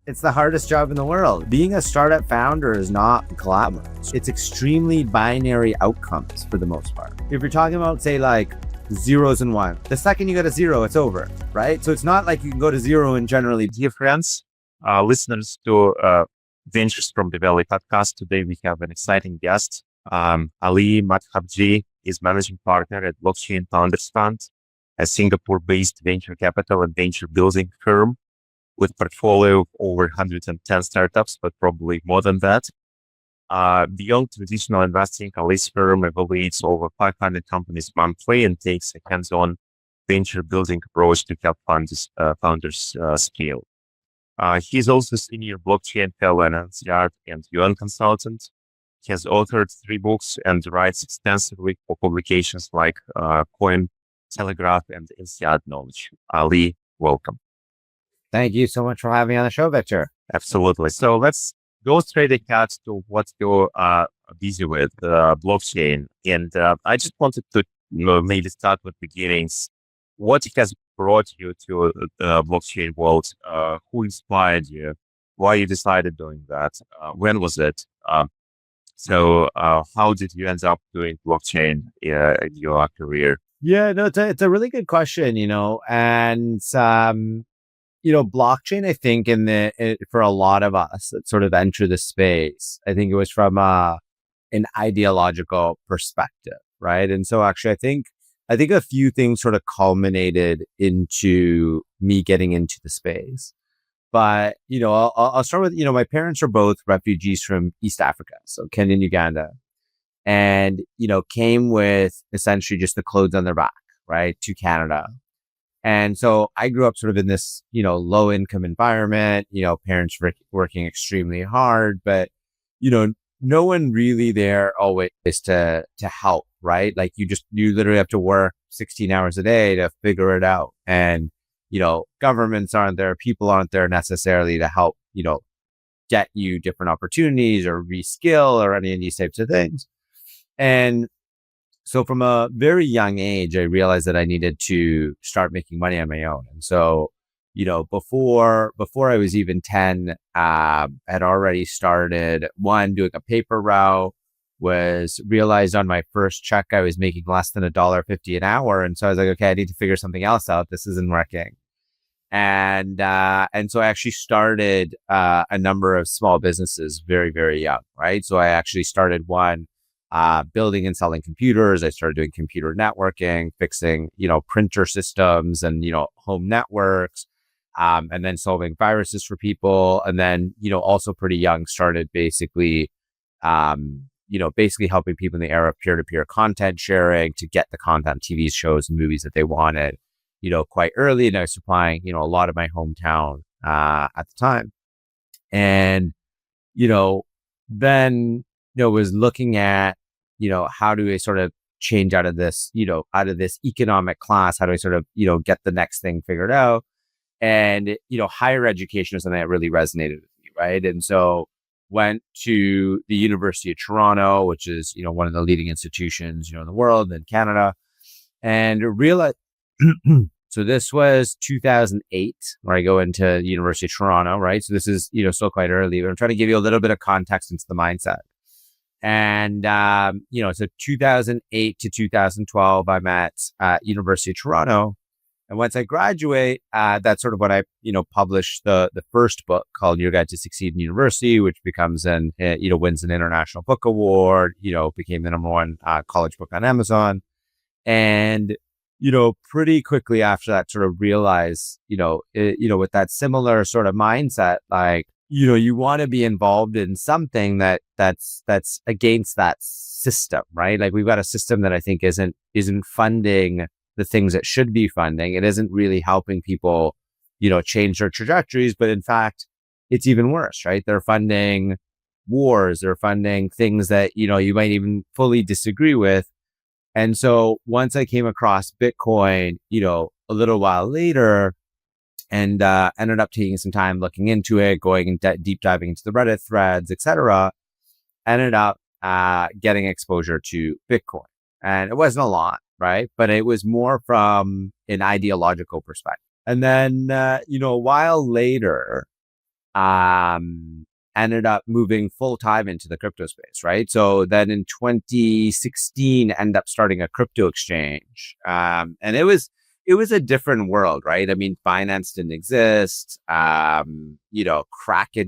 It's the hardest job in the world. Being a startup founder is not glamorous. It's extremely binary outcomes for the most part. If you're talking about, say, like zeros and ones, the second you get a zero, it's over, right? So it's not like you can go to zero and generally. Dear friends, listeners to Ventures from the Valley podcast, today we have an exciting guest. Aly Madhavji is managing partner at Blockchain Founders Fund, a Singapore-based venture capital and venture building firm with portfolio of over 110 startups, but probably more than that. Beyond traditional investing, Aly's firm evaluates over 500 companies monthly and takes a hands-on venture building approach to help founders scale. He's also senior blockchain fellow and NCR and UN consultant. He has authored 3 books and writes extensively for publications like Coin, Telegraph, and INSEAD Knowledge. Aly, welcome. Thank you so much for having me on the show, Victor. Absolutely. So let's go straight ahead to what you're busy with, blockchain. And I just wanted to maybe start with beginnings. What has brought you to the blockchain world? Who inspired you? Why you decided doing that? When was it? So how did you end up doing blockchain in your career? Yeah, no, it's a really good question, and blockchain, I think for a lot of us that sort of enter the space, I think it was from an ideological perspective, right? And so actually, I think a few things sort of culminated into me getting into the space. But, I'll start with, my parents are both refugees from East Africa, so Kenya and Uganda, and, came with essentially just the clothes on their back, right, to Canada. And so I grew up sort of in this, low income environment, parents working extremely hard, but, no one really there always to help, right? Like you literally have to work 16 hours a day to figure it out. And, governments aren't there, people aren't there necessarily to help, get you different opportunities or reskill or any of these types of things. And so from a very young age, I realized that I needed to start making money on my own. And so, before I was even 10, had already started doing a paper route, realized on my first check, I was making less than $1.50 an hour. And so I was like, okay, I need to figure something else out. This isn't working. And so I actually started, a number of small businesses very, very young, right? So I actually started one, building and selling computers. I started doing computer networking, fixing, printer systems and, home networks, and then solving viruses for people. And then, also pretty young, started basically helping people in the era of peer-to-peer content sharing to get the content, TV shows and movies that they wanted, quite early. And I was supplying, a lot of my hometown, at the time. And, then, was looking at, how do I sort of change out of this economic class? How do I sort of, get the next thing figured out? And, higher education is something that really resonated with me, right? And so went to the University of Toronto, which is, one of the leading institutions, in the world and Canada, and realized, so this was 2008 where I go into the University of Toronto, right? So this is, still quite early, but I'm trying to give you a little bit of context into the mindset. And, so 2008 to 2012, I'm at University of Toronto. And once I graduate, that's sort of when I, published the first book called Your Guide to Succeed in University, which becomes wins an international book award, became the #1 college book on Amazon. And, pretty quickly after that sort of realized, with that similar sort of mindset, like, you want to be involved in something that's against that system, right? Like we've got a system that I think isn't funding the things that should be funding. It isn't really helping people, change their trajectories, but in fact, it's even worse, right? They're funding wars, they're funding things that, you might even fully disagree with. And so once I came across Bitcoin, a little while later, and ended up taking some time looking into it, going and deep diving into the Reddit threads, etc. Ended up getting exposure to Bitcoin. And it wasn't a lot, right? But it was more from an ideological perspective. And then, a while later, ended up moving full time into the crypto space, right? So then in 2016, ended up starting a crypto exchange, and it was a different world, right? I mean, finance didn't exist. Kraken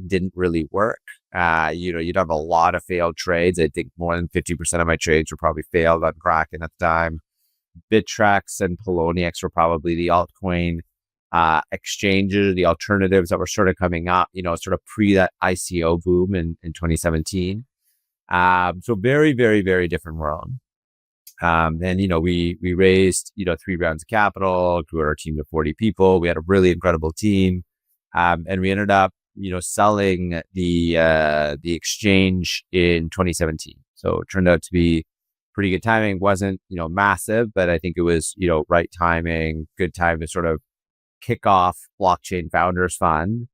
didn't really work. You'd have a lot of failed trades. I think more than 50% of my trades were probably failed on Kraken at the time. Bittrex and Poloniex were probably the altcoin exchanges, the alternatives that were sort of coming up, sort of pre that ICO boom in 2017. So very, very, very different world. And we raised 3 rounds of capital, grew our team to 40 people. We had a really incredible team, and we ended up selling the exchange in 2017. So it turned out to be pretty good timing. Wasn't massive, but I think it was right timing, good time to sort of kick off Blockchain Founders Fund.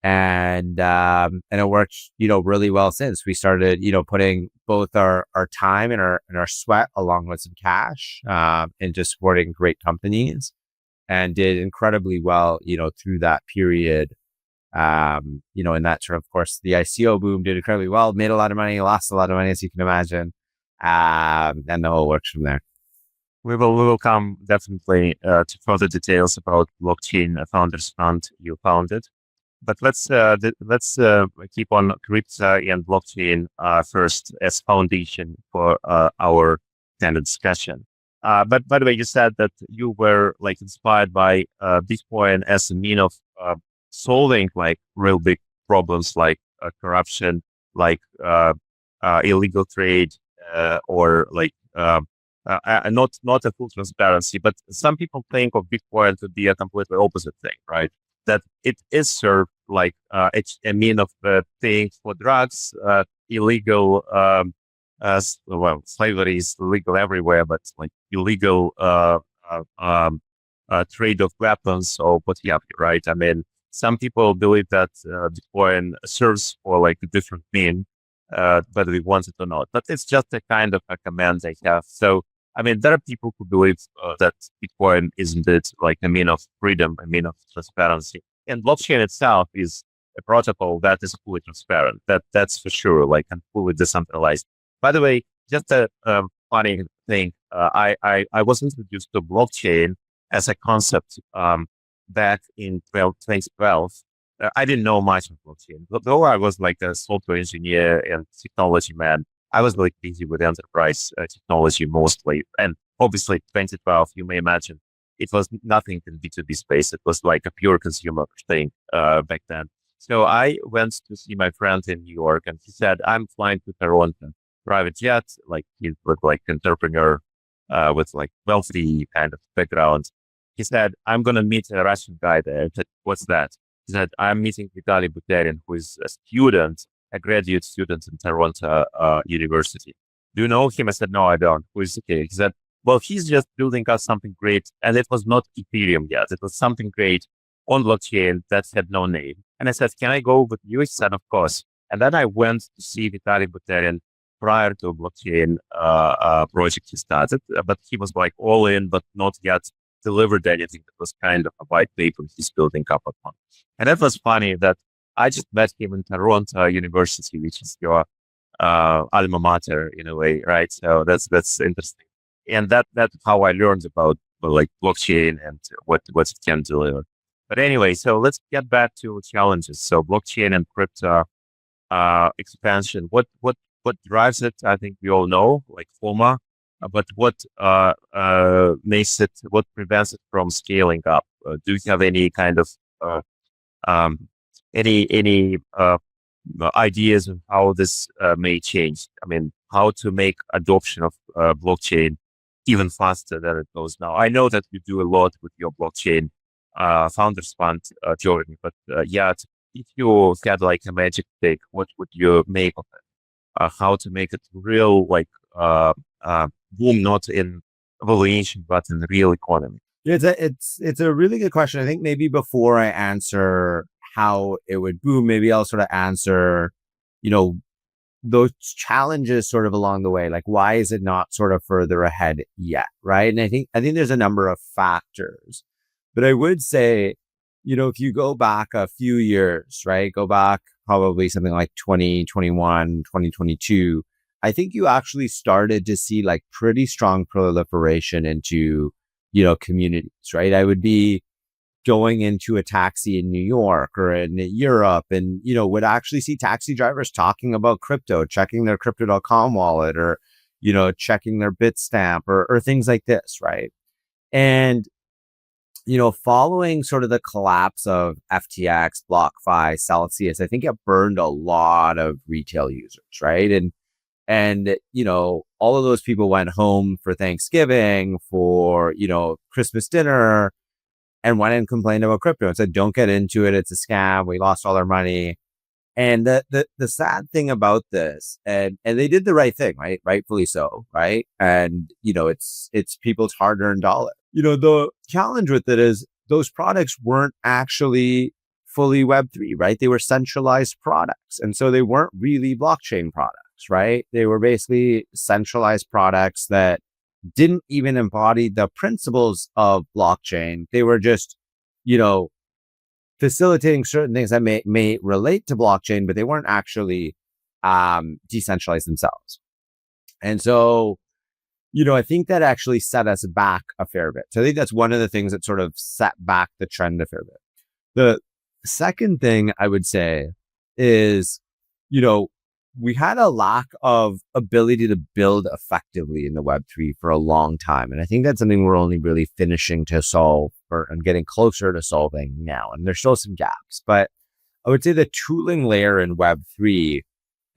And it worked really well since. We started putting both our time and our sweat along with some cash into supporting great companies, and did incredibly well through that period. And that sort of course the ICO boom did incredibly well, made a lot of money, lost a lot of money, as you can imagine, and the whole works from there. We will come definitely to further details about Blockchain Founders Fund you founded. But let's keep on crypto and blockchain first as foundation for our kind of discussion. But by the way, you said that you were like inspired by Bitcoin as a mean of solving like real big problems like corruption, like illegal trade, or like not a full transparency. But some people think of Bitcoin to be a completely opposite thing, right? That it is served like it's a mean of paying for drugs, illegal. Slavery is legal everywhere, but like illegal trade of weapons or what have you, right? I mean, some people believe that Bitcoin serves for like a different mean, whether we want it or not. But it's just a kind of a command they have. So I mean, there are people who believe that Bitcoin isn't it like a mean of freedom, a mean of transparency. And blockchain itself is a protocol that is fully transparent. That's for sure, like and fully decentralized. By the way, just a funny thing, I was introduced to blockchain as a concept back in 2012. I didn't know much of blockchain, though I was like a software engineer and technology man. I was like busy with enterprise technology mostly. And obviously 2012, you may imagine, it was nothing in B2B space. It was like a pure consumer thing back then. So I went to see my friend in New York and he said, I'm flying to Toronto, private jet, like he was like entrepreneur with like wealthy kind of background. He said, I'm going to meet a Russian guy there. I said, what's that? He said, I'm meeting Vitaly Buterin, who is a graduate student in Toronto University. Do you know him? I said, no, I don't. Who is okay? He said, well, he's just building us something great. And it was not Ethereum yet. It was something great on blockchain that had no name. And I said, can I go with you? He said, of course. And then I went to see Vitaly Buterin prior to blockchain project he started. But he was like all in, but not yet delivered anything. It was kind of a white paper he's building up upon. And that was funny that I just met him in Toronto University, which is your alma mater in a way, right? So that's interesting, and that's how I learned about like blockchain and what it can deliver. But anyway, so let's get back to challenges. So blockchain and crypto expansion. What drives it? I think we all know, like FOMA. But what makes it? What prevents it from scaling up? Do you have any kind of any ideas of how this may change? I mean, how to make adoption of blockchain even faster than it goes now? I know that you do a lot with your blockchain founders fund journey, but if you had like a magic stick, what would you make of it? How to make it real, like boom, not in valuation, but in the real economy? It's a really good question. I think maybe before I answer how it would boom, maybe I'll sort of answer, those challenges sort of along the way. Like, why is it not sort of further ahead yet? Right. And I think there's a number of factors, but I would say if you go back a few years, right, go back probably something like 2021, 2022, I think you actually started to see like pretty strong proliferation into, communities, right? I would be going into a taxi in New York or in Europe and, would actually see taxi drivers talking about crypto, checking their crypto.com wallet or, checking their Bitstamp or things like this, right? And, following sort of the collapse of FTX, BlockFi, Celsius, I think it burned a lot of retail users, right? And, all of those people went home for Thanksgiving, for, Christmas dinner, and went and complained about crypto and said, don't get into it. It's a scam. We lost all our money. And the sad thing about this, and they did the right thing, right? Rightfully so, right? And, it's people's hard-earned dollar. The challenge with it is those products weren't actually fully Web3, right? They were centralized products. And so they weren't really blockchain products, right? They were basically centralized products that didn't even embody the principles of blockchain. They were just, facilitating certain things that may relate to blockchain, but they weren't actually decentralized themselves. And so, I think that actually set us back a fair bit. So I think that's one of the things that sort of set back the trend a fair bit. The second thing I would say is, we had a lack of ability to build effectively in the Web3 for a long time. And I think that's something we're only really finishing to solve and getting closer to solving now. And there's still some gaps, but I would say the tooling layer in Web3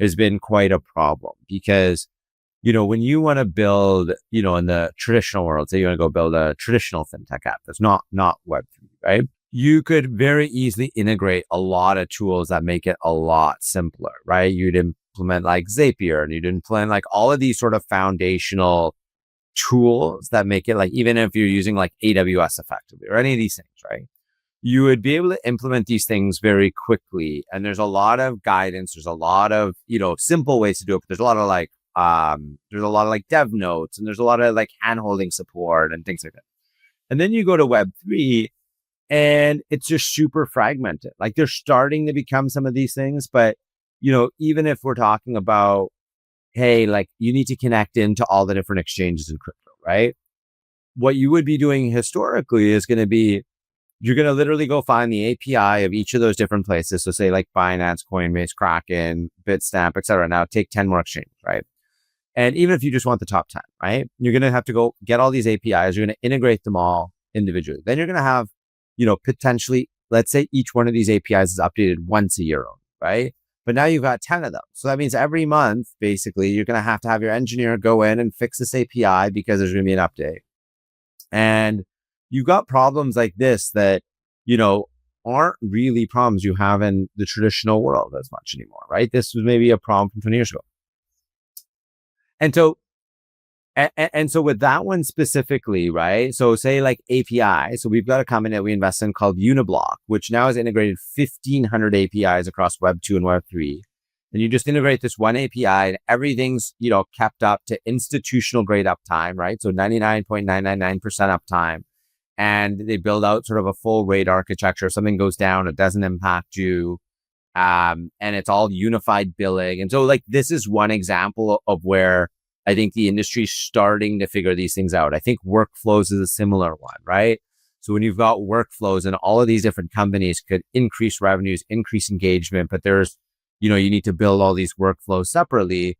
has been quite a problem because, when you want to build, in the traditional world, say you want to go build a traditional fintech app that's not Web3, right? You could very easily integrate a lot of tools that make it a lot simpler, right? You'd implement like Zapier and you'd implement like all of these sort of foundational tools that make it like, even if you're using like AWS effectively or any of these things, right? You would be able to implement these things very quickly. And there's a lot of guidance. There's a lot of, simple ways to do it. But there's a lot of like dev notes and there's a lot of like hand-holding support and things like that. And then you go to Web3 and it's just super fragmented. Like they're starting to become some of these things, but even if we're talking about, hey, like you need to connect into all the different exchanges in crypto, right? What you would be doing historically is going to be, you're going to literally go find the API of each of those different places. So say like Binance, Coinbase, Kraken, Bitstamp, et cetera. Now take 10 more exchanges, right? And even if you just want the top 10, right? You're going to have to go get all these APIs. You're going to integrate them all individually. Then you're going to have, potentially, let's say each one of these APIs is updated once a year, right? But now you've got 10 of them. So that means every month, basically, you're going to have your engineer go in and fix this API because there's going to be an update. And you've got problems like this that, aren't really problems you have in the traditional world as much anymore, right? This was maybe a problem from 20 years ago. And so, and so with that one specifically, right? So say like API. So we've got a company that we invest in called Uniblock, which now has integrated 1,500 APIs across Web 2 and Web 3. And you just integrate this one API and everything's, kept up to institutional grade uptime, right? So 99.999% uptime. And they build out sort of a full RAID architecture. If something goes down, it doesn't impact you. And it's all unified billing. And so like, this is one example of where I think the industry is starting to figure these things out. I think workflows is a similar one, right? So when you've got workflows and all of these different companies could increase revenues, increase engagement, but there's, you need to build all these workflows separately.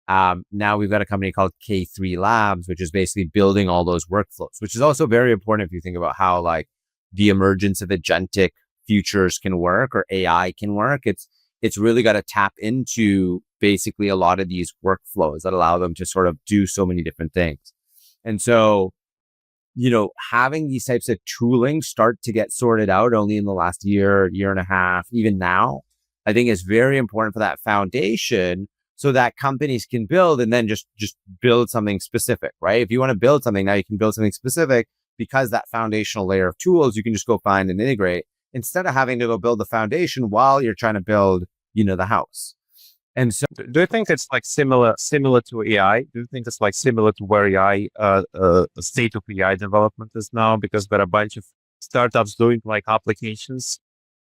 Now we've got a company called K3 Labs, which is basically building all those workflows, which is also very important if you think about how like the emergence of agentic futures can work or AI can work. It's really got to tap into basically a lot of these workflows that allow them to sort of do so many different things. And so, having these types of tooling start to get sorted out only in the last year and a half, even now, I think is very important for that foundation so that companies can build and then just build something specific, right? If you want to build something, now you can build something specific because that foundational layer of tools, you can just go find and integrate instead of having to go build the foundation while you're trying to build, the house. And so, do you think it's like similar to AI? Do you think it's like similar to where AI, the state of AI development is now? Because there are a bunch of startups doing like applications,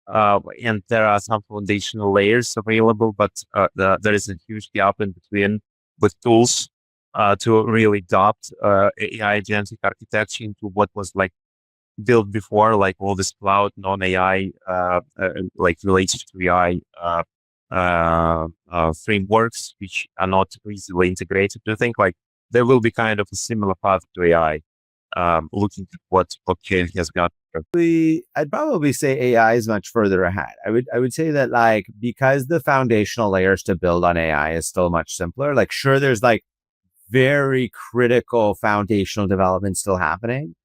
and there are some foundational layers available, but there is a huge gap in between with tools to really adopt AI agentic architecture into what was like built before, like all this cloud non-AI, like related to AI frameworks, which are not easily integrated. Do you think like there will be kind of a similar path to AI, looking at what blockchain has got? I'd probably say AI is much further ahead. I would say that like because the foundational layers to build on AI is still much simpler. Like sure, there's like very critical foundational development still happening,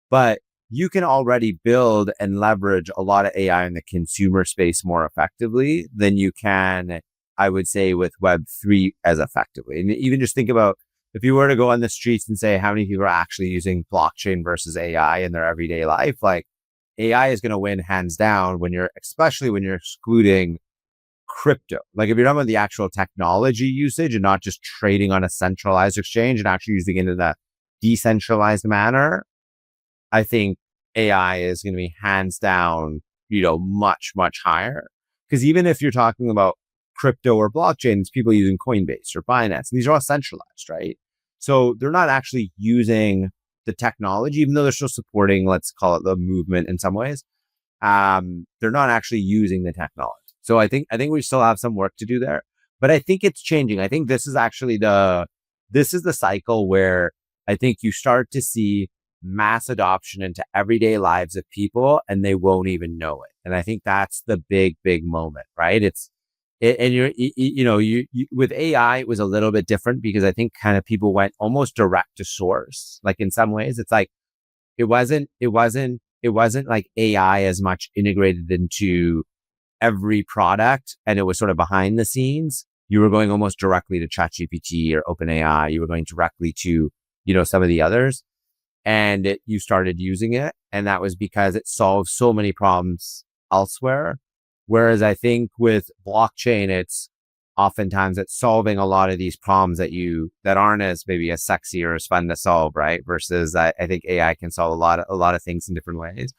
but you can already build and leverage a lot of AI in the consumer space more effectively than you can, I would say, with Web3 as effectively. And even just think about if you were to go on the streets and say how many people are actually using blockchain versus AI in their everyday life, like AI is going to win hands down especially when you're excluding crypto. Like if you're talking about the actual technology usage and not just trading on a centralized exchange and actually using it in a decentralized manner, I think AI is going to be hands down, much, much higher. Because even if you're talking about crypto or blockchains, people using Coinbase or Binance, these are all centralized, right? So they're not actually using the technology, even though they're still supporting, let's call it the movement in some ways. They're not actually using the technology. So I think we still have some work to do there, but I think it's changing. I think this is actually the cycle where I think you start to see mass adoption into everyday lives of people and they won't even know it. And I think that's the big, big moment, right? And you with AI, it was a little bit different because I think kind of people went almost direct to source. Like in some ways, it's like, it wasn't like AI as much integrated into every product and it was sort of behind the scenes. You were going almost directly to ChatGPT or OpenAI. You were going directly to, some of the others. And you started using it. And that was because it solves so many problems elsewhere. Whereas I think with blockchain, it's solving a lot of these problems that aren't as maybe as sexy or as fun to solve, right? Versus I think AI can solve a lot of things in different ways.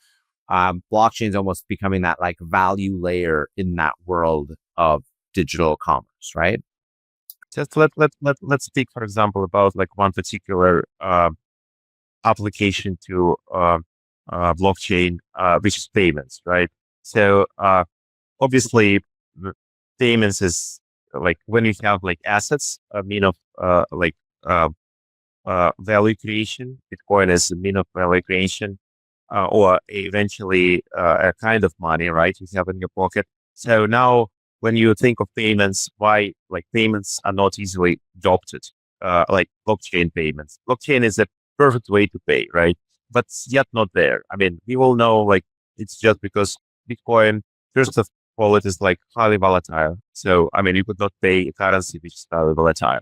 Blockchain is almost becoming that like value layer in that world of digital commerce, right? Just let's speak, for example, about like one particular application to blockchain, which is payments, right? So obviously, payments is like when you have like assets, a mean of value creation. Bitcoin is a mean of value creation, or eventually a kind of money, right? You have in your pocket. So now, when you think of payments, why like payments are not easily adopted, like blockchain payments? Blockchain is a perfect way to pay, right? But yet not there. I mean, we all know like it's just because Bitcoin, first of all, it is like highly volatile. So I mean, you could not pay a currency which is highly volatile.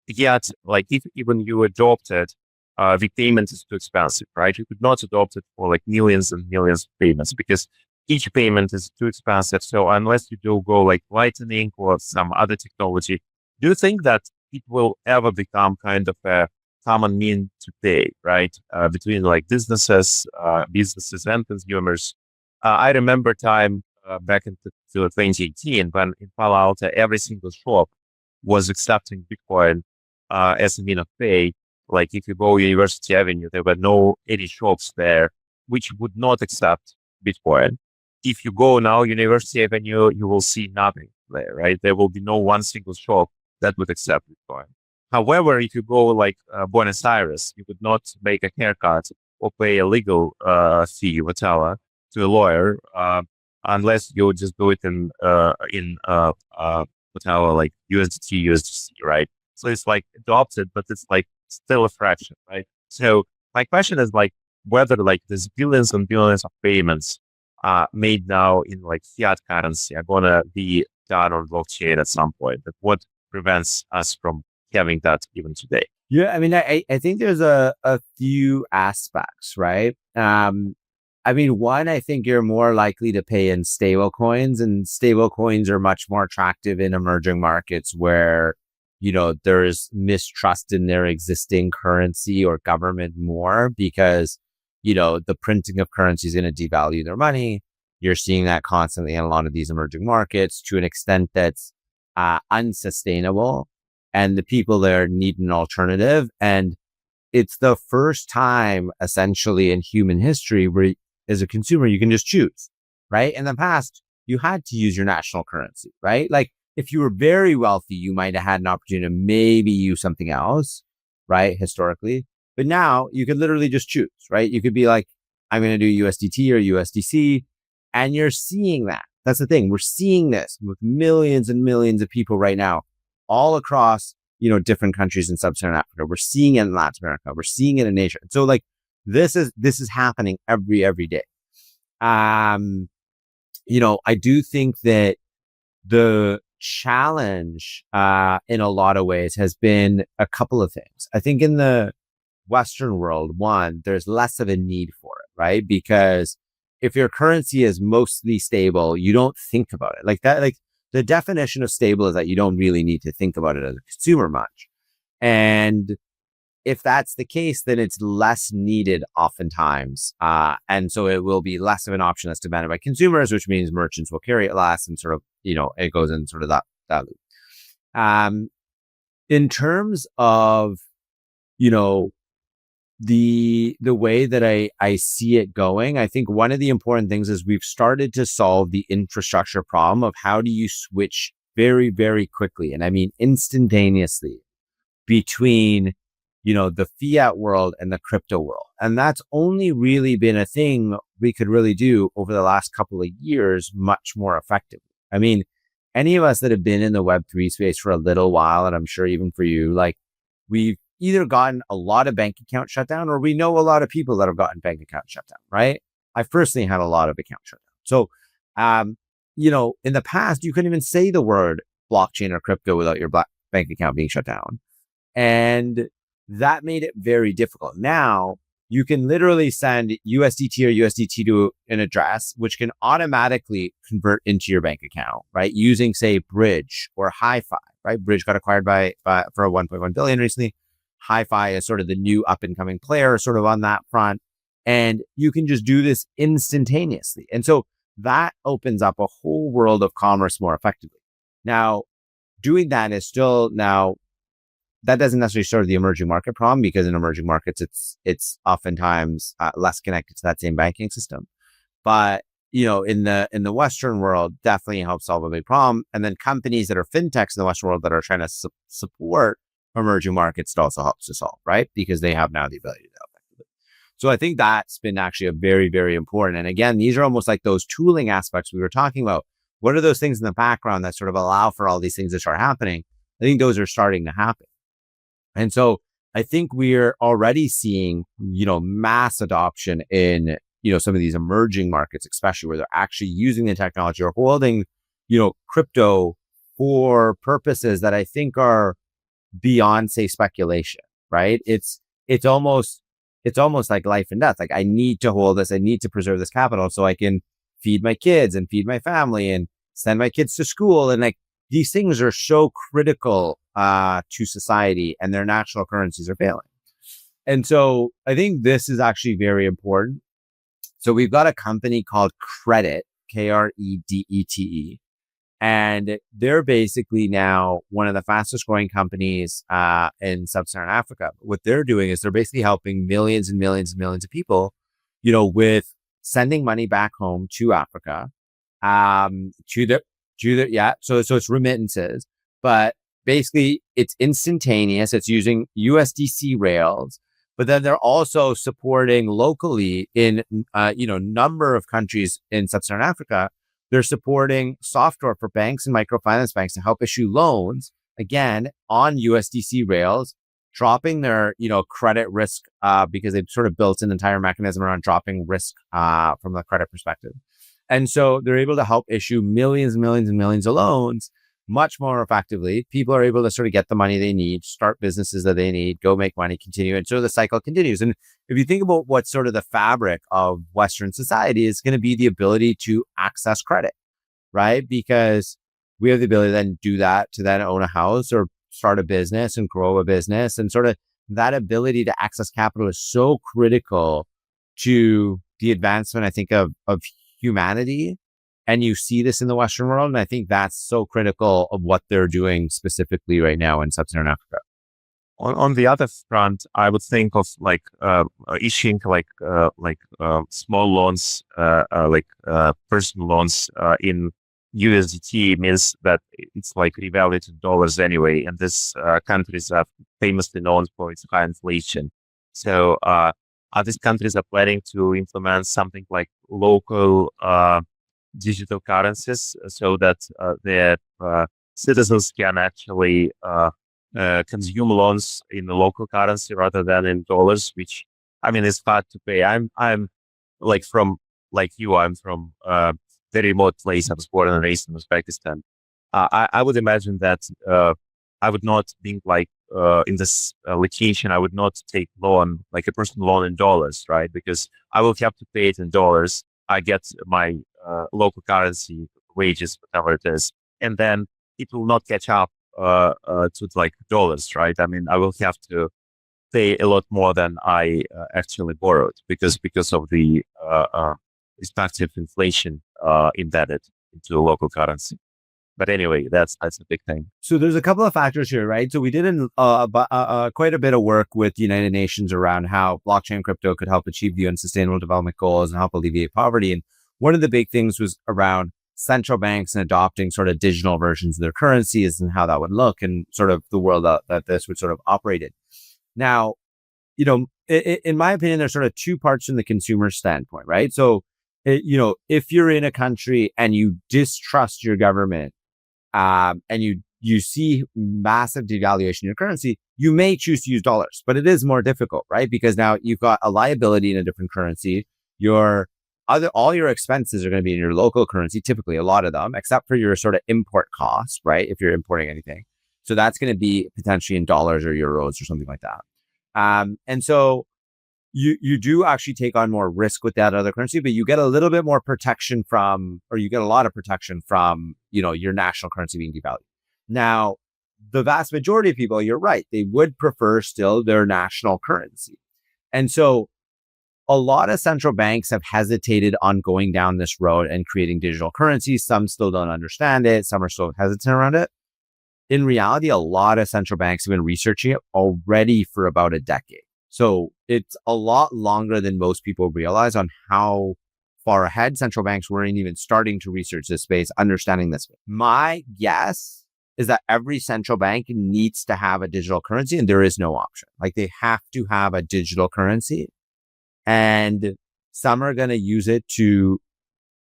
Yet, like if even you adopt it, the payment is too expensive, right? You could not adopt it for like millions and millions of payments because each payment is too expensive. So unless you do go like Lightning or some other technology, do you think that it will ever become kind of a common mean to pay, right? Between like businesses and consumers. I remember time back in 2018 when in Palo Alto, every single shop was accepting Bitcoin as a mean of pay. Like if you go University Avenue, there were no any shops there which would not accept Bitcoin. If you go now University Avenue, you will see nothing there, right? There will be no one single shop that would accept Bitcoin. However, if you go like Buenos Aires, you could not make a haircut or pay a legal fee, whatever, to a lawyer unless you just do it in whatever, like USDC, right? So it's like adopted, but it's like still a fraction, right? So my question is like whether like there's billions and billions of payments made now in like fiat currency are gonna be done on blockchain at some point. But what prevents us from having that even today? Yeah, I mean, I think there's a few aspects, right? I mean, one, I think you're more likely to pay in stable coins, and stable coins are much more attractive in emerging markets where, there's mistrust in their existing currency or government more because the printing of currency is going to devalue their money. You're seeing that constantly in a lot of these emerging markets to an extent that's unsustainable. And the people there need an alternative. And it's the first time essentially in human history where as a consumer, you can just choose, right? In the past, you had to use your national currency, right? Like if you were very wealthy, you might have had an opportunity to maybe use something else, right? Historically. But now you could literally just choose, right? You could be like, I'm going to do USDT or USDC. And you're seeing that. That's the thing. We're seeing this with millions and millions of people right now, all across, different countries in sub-Saharan Africa. We're seeing it in Latin America. We're seeing it in Asia. So like, this is happening every day. I do think that the challenge, in a lot of ways has been a couple of things. I think in the Western world, one, there's less of a need for it, right? Because if your currency is mostly stable, you don't think about it like that. Like the definition of stable is that you don't really need to think about it as a consumer much. And if that's the case, then it's less needed oftentimes. And so it will be less of an option that's demanded by consumers, which means merchants will carry it less and sort of, it goes in sort of that loop. In terms of, the way that I see it going, I think one of the important things is we've started to solve the infrastructure problem of how do you switch very, very quickly, and I mean instantaneously, between, the fiat world and the crypto world. And that's only really been a thing we could really do over the last couple of years much more effectively. I mean, any of us that have been in the Web3 space for a little while, and I'm sure even for you, like we've either gotten a lot of bank accounts shut down or we know a lot of people that have gotten bank accounts shut down, right? I personally had a lot of accounts shut down. So, in the past, you couldn't even say the word blockchain or crypto without your bank account being shut down. And that made it very difficult. Now, you can literally send USDT or USDT to an address, which can automatically convert into your bank account, right? Using, say, Bridge or Hi-Fi, right? Bridge got acquired for a 1.1 billion recently. Hi-Fi is sort of the new up and coming player sort of on that front. And you can just do this instantaneously. And so that opens up a whole world of commerce more effectively. Now, doing that is still that doesn't necessarily solve the emerging market problem, because in emerging markets, it's oftentimes less connected to that same banking system. But, in the Western world, definitely helps solve a big problem. And then companies that are fintechs in the Western world that are trying to support emerging markets, it also helps to solve, right? Because they have now the ability to do that effectively. So I think that's been actually a very, very important. And again, these are almost like those tooling aspects we were talking about. What are those things in the background that sort of allow for all these things to start happening? I think those are starting to happen. And so I think we're already seeing, mass adoption in, some of these emerging markets, especially where they're actually using the technology or holding, crypto for purposes that I think are beyond, say, speculation, right? It's almost like life and death. Like I need to hold this, I need to preserve this capital so I can feed my kids and feed my family and send my kids to school. And like these things are so critical to society, and their national currencies are failing. And so I think this is actually very important. So we've got a company called Credit, Kredete, and they're basically now one of the fastest growing companies in sub-Saharan Africa. What they're doing is they're basically helping millions and millions and millions of people, with sending money back home to Africa, so it's remittances, but basically it's instantaneous. It's using USDC rails, but then they're also supporting locally in, number of countries in sub-Saharan Africa. They're supporting software for banks and microfinance banks to help issue loans, again, on USDC rails, dropping their, credit risk, because they've sort of built an entire mechanism around dropping risk from the credit perspective. And so they're able to help issue millions and millions and millions of loans much more effectively. People are able to sort of get the money they need, start businesses that they need, go make money, continue. And so the cycle continues. And if you think about what's sort of the fabric of Western society, is going to be the ability to access credit, right? Because we have the ability to then do that, to then own a house or start a business and grow a business. And sort of that ability to access capital is so critical to the advancement, I think, of humanity. And you see this in the Western world. And I think that's so critical of what they're doing specifically right now in Sub-Saharan Africa. On the other front, I would think of issuing small loans, personal loans in USDT means that it's like revalued in dollars anyway. And these countries are famously known for its high inflation. So these countries are planning to implement something like local digital currencies so that their citizens can actually consume loans in the local currency rather than in dollars, which I mean is hard to pay. I'm I'm from very remote place. I was born and raised in Uzbekistan. I would imagine that I would not think in this location. I would not take loan like a personal loan in dollars, right? Because I will have to pay it in dollars. I get my local currency wages, whatever it is, and then it will not catch up to like dollars, right? I mean, I will have to pay a lot more than I actually borrowed because of the respective inflation embedded into the local currency. But anyway, that's a big thing. So there's a couple of factors here, right? So we did quite a bit of work with the United Nations around how blockchain crypto could help achieve the UN Sustainable Development Goals and help alleviate poverty. And one of the big things was around central banks and adopting sort of digital versions of their currencies and how that would look and sort of the world that this would sort of operate in. Now, in my opinion, there's sort of two parts from the consumer standpoint, right? So, if you're in a country and you distrust your government, and you see massive devaluation in your currency, you may choose to use dollars, but it is more difficult, right? Because now you've got a liability in a different currency. All your expenses are going to be in your local currency, typically a lot of them, except for your sort of import costs, right? If you're importing anything. So that's going to be potentially in dollars or euros or something like that. And so you do actually take on more risk with that other currency, but you get a little bit more protection you get a lot of protection from, your national currency being devalued. Now, the vast majority of people, you're right, they would prefer still their national currency. And so a lot of central banks have hesitated on going down this road and creating digital currencies. Some still don't understand it. Some are still hesitant around it. In reality, a lot of central banks have been researching it already for about a decade. So it's a lot longer than most people realize on how far ahead central banks weren't even starting to research this space, understanding this. My guess is that every central bank needs to have a digital currency and there is no option. Like they have to have a digital currency. And some are going to use it to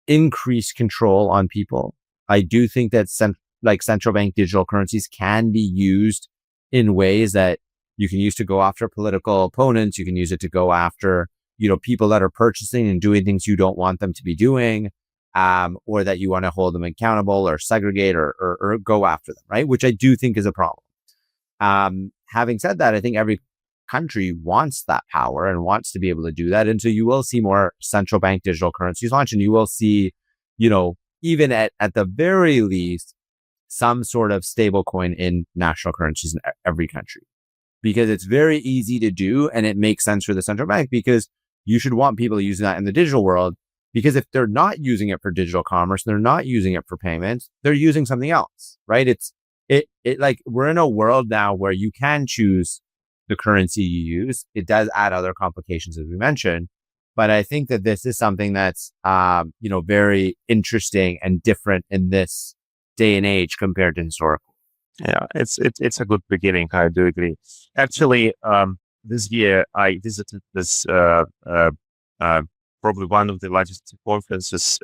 increase control on people. I do think that central bank digital currencies can be used in ways that you can use to go after political opponents. You can use it to go after, people that are purchasing and doing things you don't want them to be doing, or that you want to hold them accountable or segregate or go after them, right? Which I do think is a problem. Having said that, I think every country wants that power and wants to be able to do that. And so you will see more central bank digital currencies launch, and you will see, even at the very least, some sort of stable coin in national currencies in every country, because it's very easy to do. And it makes sense for the central bank because you should want people using that in the digital world, because if they're not using it for digital commerce, they're not using it for payments, they're using something else, right? It like we're in a world now where you can choose the currency you use. It does add other complications, as we mentioned, but I think that this is something that's, very interesting and different in this day and age compared to historical. Yeah, it's a good beginning. I do agree. Actually, this year I visited this probably one of the largest conferences,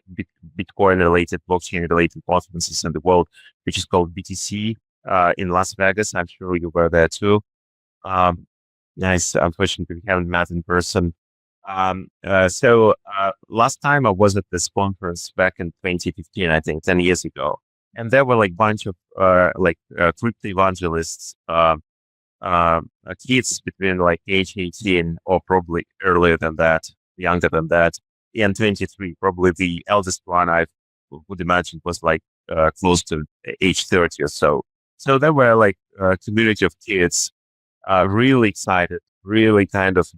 Bitcoin related, blockchain related conferences in the world, which is called BTC in Las Vegas. I'm sure you were there too. Nice. Unfortunately, we haven't met in person. So last time I was at this conference back in 2015, I think 10 years ago. And there were like bunch of crypto evangelists, kids between like age 18 or probably earlier than that, younger than that, and 23. Probably the eldest one I would imagine was like close to age 30 or so. So there were like a community of kids really excited, really kind of,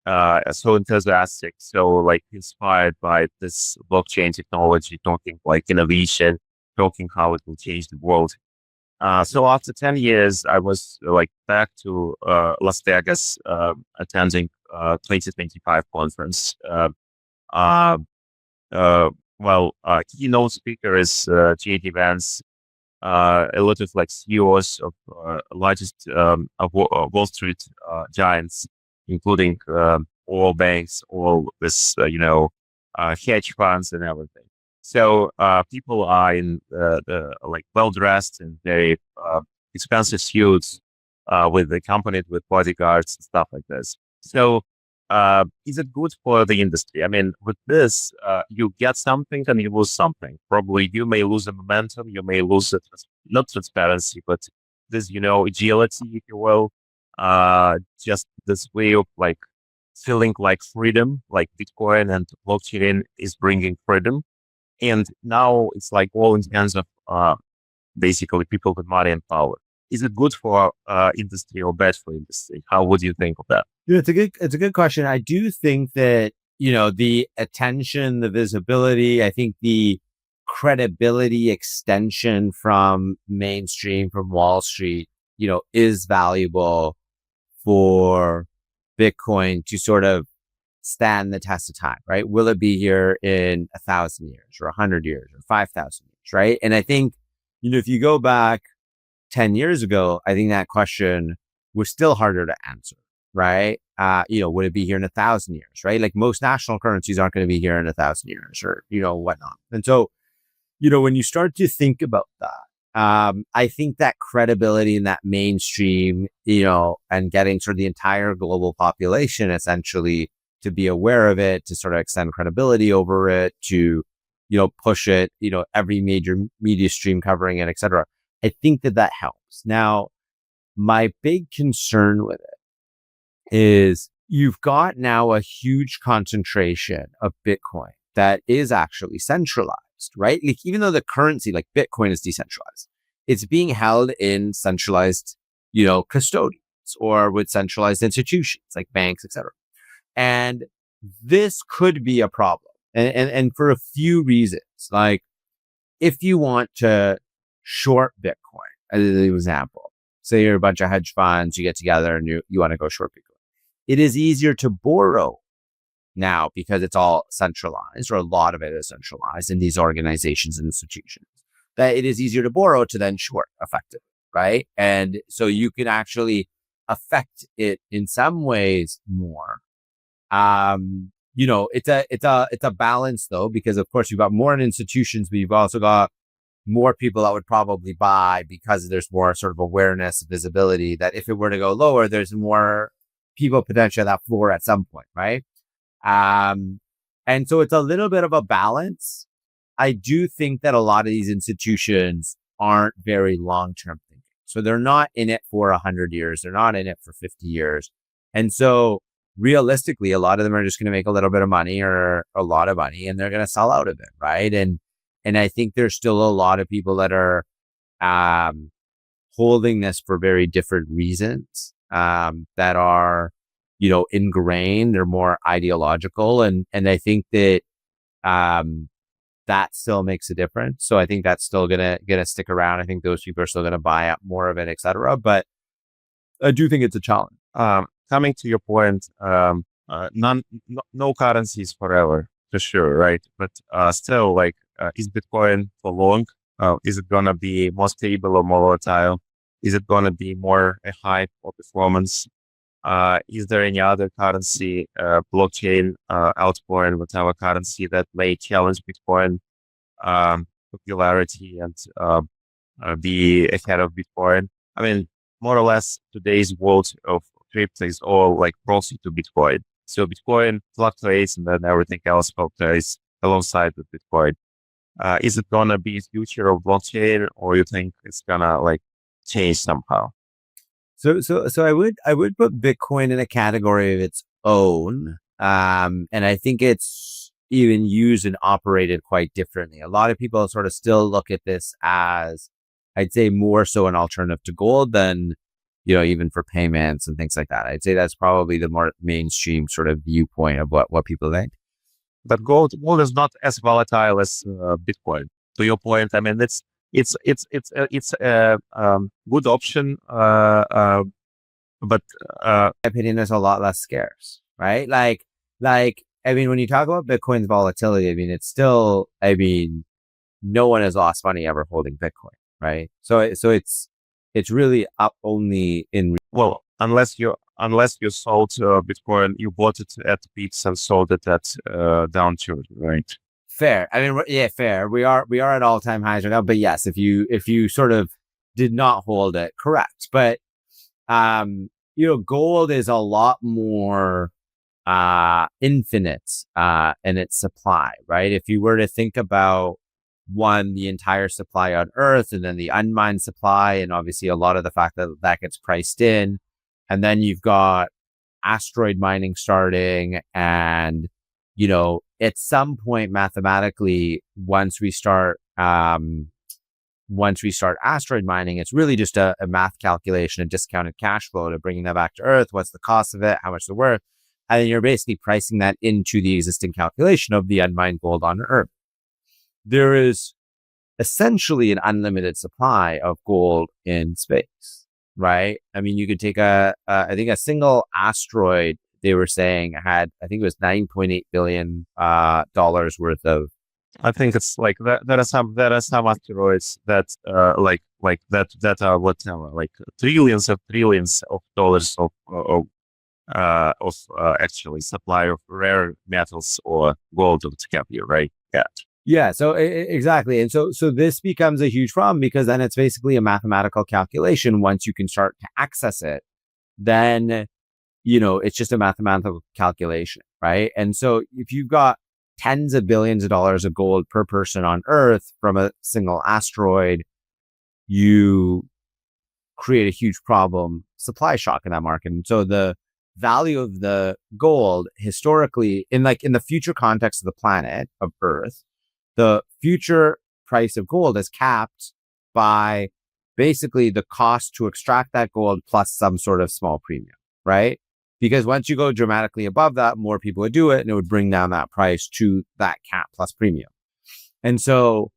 so enthusiastic, so like inspired by this blockchain technology, talking like innovation, talking how it will change the world. So after 10 years, I was like back to Las Vegas, attending 2025 conference. Uh, Keynote speaker is JD Vance, a lot of like CEOs of largest of Wall Street giants, including all banks, all this, hedge funds and everything. So people are in the like well dressed and very expensive suits, with accompanied with bodyguards and stuff like this. So is it good for the industry? I mean, with this, you get something and you lose something. Probably you may lose the momentum, you may lose the not transparency, but this, agility, if you will. Just this way of like feeling like freedom, like Bitcoin and blockchain is bringing freedom. And now it's like all in hands of basically people with money and power. Is it good for industry or bad for industry? How would you think of that? Yeah, it's a good question. I do think that, the attention, the visibility, I think the credibility extension from mainstream, from Wall Street, is valuable for Bitcoin to sort of stand the test of time, right? Will it be here in 1,000 years or 100 years or 5,000 years, right? And I think, if you go back 10 years ago, I think that question was still harder to answer, right? Would it be here in 1,000 years, right? Like most national currencies aren't going to be here in 1,000 years or, whatnot. And so, when you start to think about that, I think that credibility in that mainstream, and getting sort of the entire global population essentially to be aware of it, to sort of extend credibility over it, to, push it, every major media stream covering it, et cetera. I think that helps. Now, my big concern with it is you've got now a huge concentration of Bitcoin that is actually centralized, right? Like even though the currency like Bitcoin is decentralized, it's being held in centralized, custodians or with centralized institutions like banks, et cetera. And this could be a problem. And for a few reasons, like if you want to short Bitcoin, as an example, say you're a bunch of hedge funds, you get together and you want to go short Bitcoin. It is easier to borrow now because it's all centralized, or a lot of it is centralized in these organizations and institutions, that it is easier to borrow to then short effectively, right? And so you can actually affect it in some ways more. It's a balance though, because of course you've got more institutions, but you've also got more people that would probably buy because there's more sort of awareness, visibility, that if it were to go lower, there's more people potentially at that floor at some point, right? And so it's a little bit of a balance. I do think that a lot of these institutions aren't very long-term thinking. So they're not in it for 100 years. They're not in it for 50 years. And so realistically, a lot of them are just going to make a little bit of money or a lot of money, and they're going to sell out of it, right? And I think there's still a lot of people that are holding this for very different reasons, that are, ingrained. They're more ideological, and I think that that still makes a difference. So I think that's still gonna stick around. I think those people are still gonna buy up more of it, etc. But I do think it's a challenge. Coming to your point, no currencies forever, for sure, right? But still, like, is Bitcoin for long? Is it gonna be more stable or more volatile? Is it gonna be more a hype or performance? Is there any other currency, blockchain, altcoin, whatever currency that may challenge Bitcoin popularity and be ahead of Bitcoin? I mean, more or less, today's world of crypto is all like proxy to Bitcoin. So Bitcoin fluctuates, and then everything else fluctuates alongside with Bitcoin. Is it gonna be the future of blockchain, or you think it's gonna like change somehow? So I would put Bitcoin in a category of its own. And I think it's even used and operated quite differently. A lot of people sort of still look at this as, I'd say, more so an alternative to gold than, even for payments and things like that. I'd say that's probably the more mainstream sort of viewpoint of what people think. But gold is not as volatile as Bitcoin. To your point, I mean, it's a good option, but My opinion is a lot less scarce, right? I mean, when you talk about Bitcoin's volatility, I mean, it's still, I mean, no one has lost money ever holding Bitcoin, right? So it's really up only in. Well, unless you sold Bitcoin, you bought it at peaks and sold it at downturn, right? Fair. I mean, yeah, fair. We are at all time highs right now, but yes, if you sort of did not hold it, correct. But gold is a lot more infinite in its supply, right? If you were to think about the entire supply on Earth, and then the unmined supply, and obviously a lot of the fact that gets priced in, and then you've got asteroid mining starting, and at some point mathematically, once we start asteroid mining, it's really just a math calculation, a discounted cash flow to bringing that back to Earth. What's the cost of it? How much they're worth? And then you're basically pricing that into the existing calculation of the unmined gold on Earth. There is essentially an unlimited supply of gold in space, right? I mean, you could take I think a single asteroid, they were saying, had, I think it was $9.8 billion worth of. I think it's like that. There are some asteroids that that are whatever, like trillions of dollars of actually supply of rare metals or gold to cap you, right? Yeah. Yeah. So exactly. And so this becomes a huge problem, because then it's basically a mathematical calculation. Once you can start to access it, then, it's just a mathematical calculation, right? And so if you've got tens of billions of dollars of gold per person on Earth from a single asteroid, you create a huge problem, supply shock in that market. And so the value of the gold historically, in the future context of the planet of Earth, the future price of gold is capped by basically the cost to extract that gold plus some sort of small premium, right? Because once you go dramatically above that, more people would do it, and it would bring down that price to that cap plus premium. And so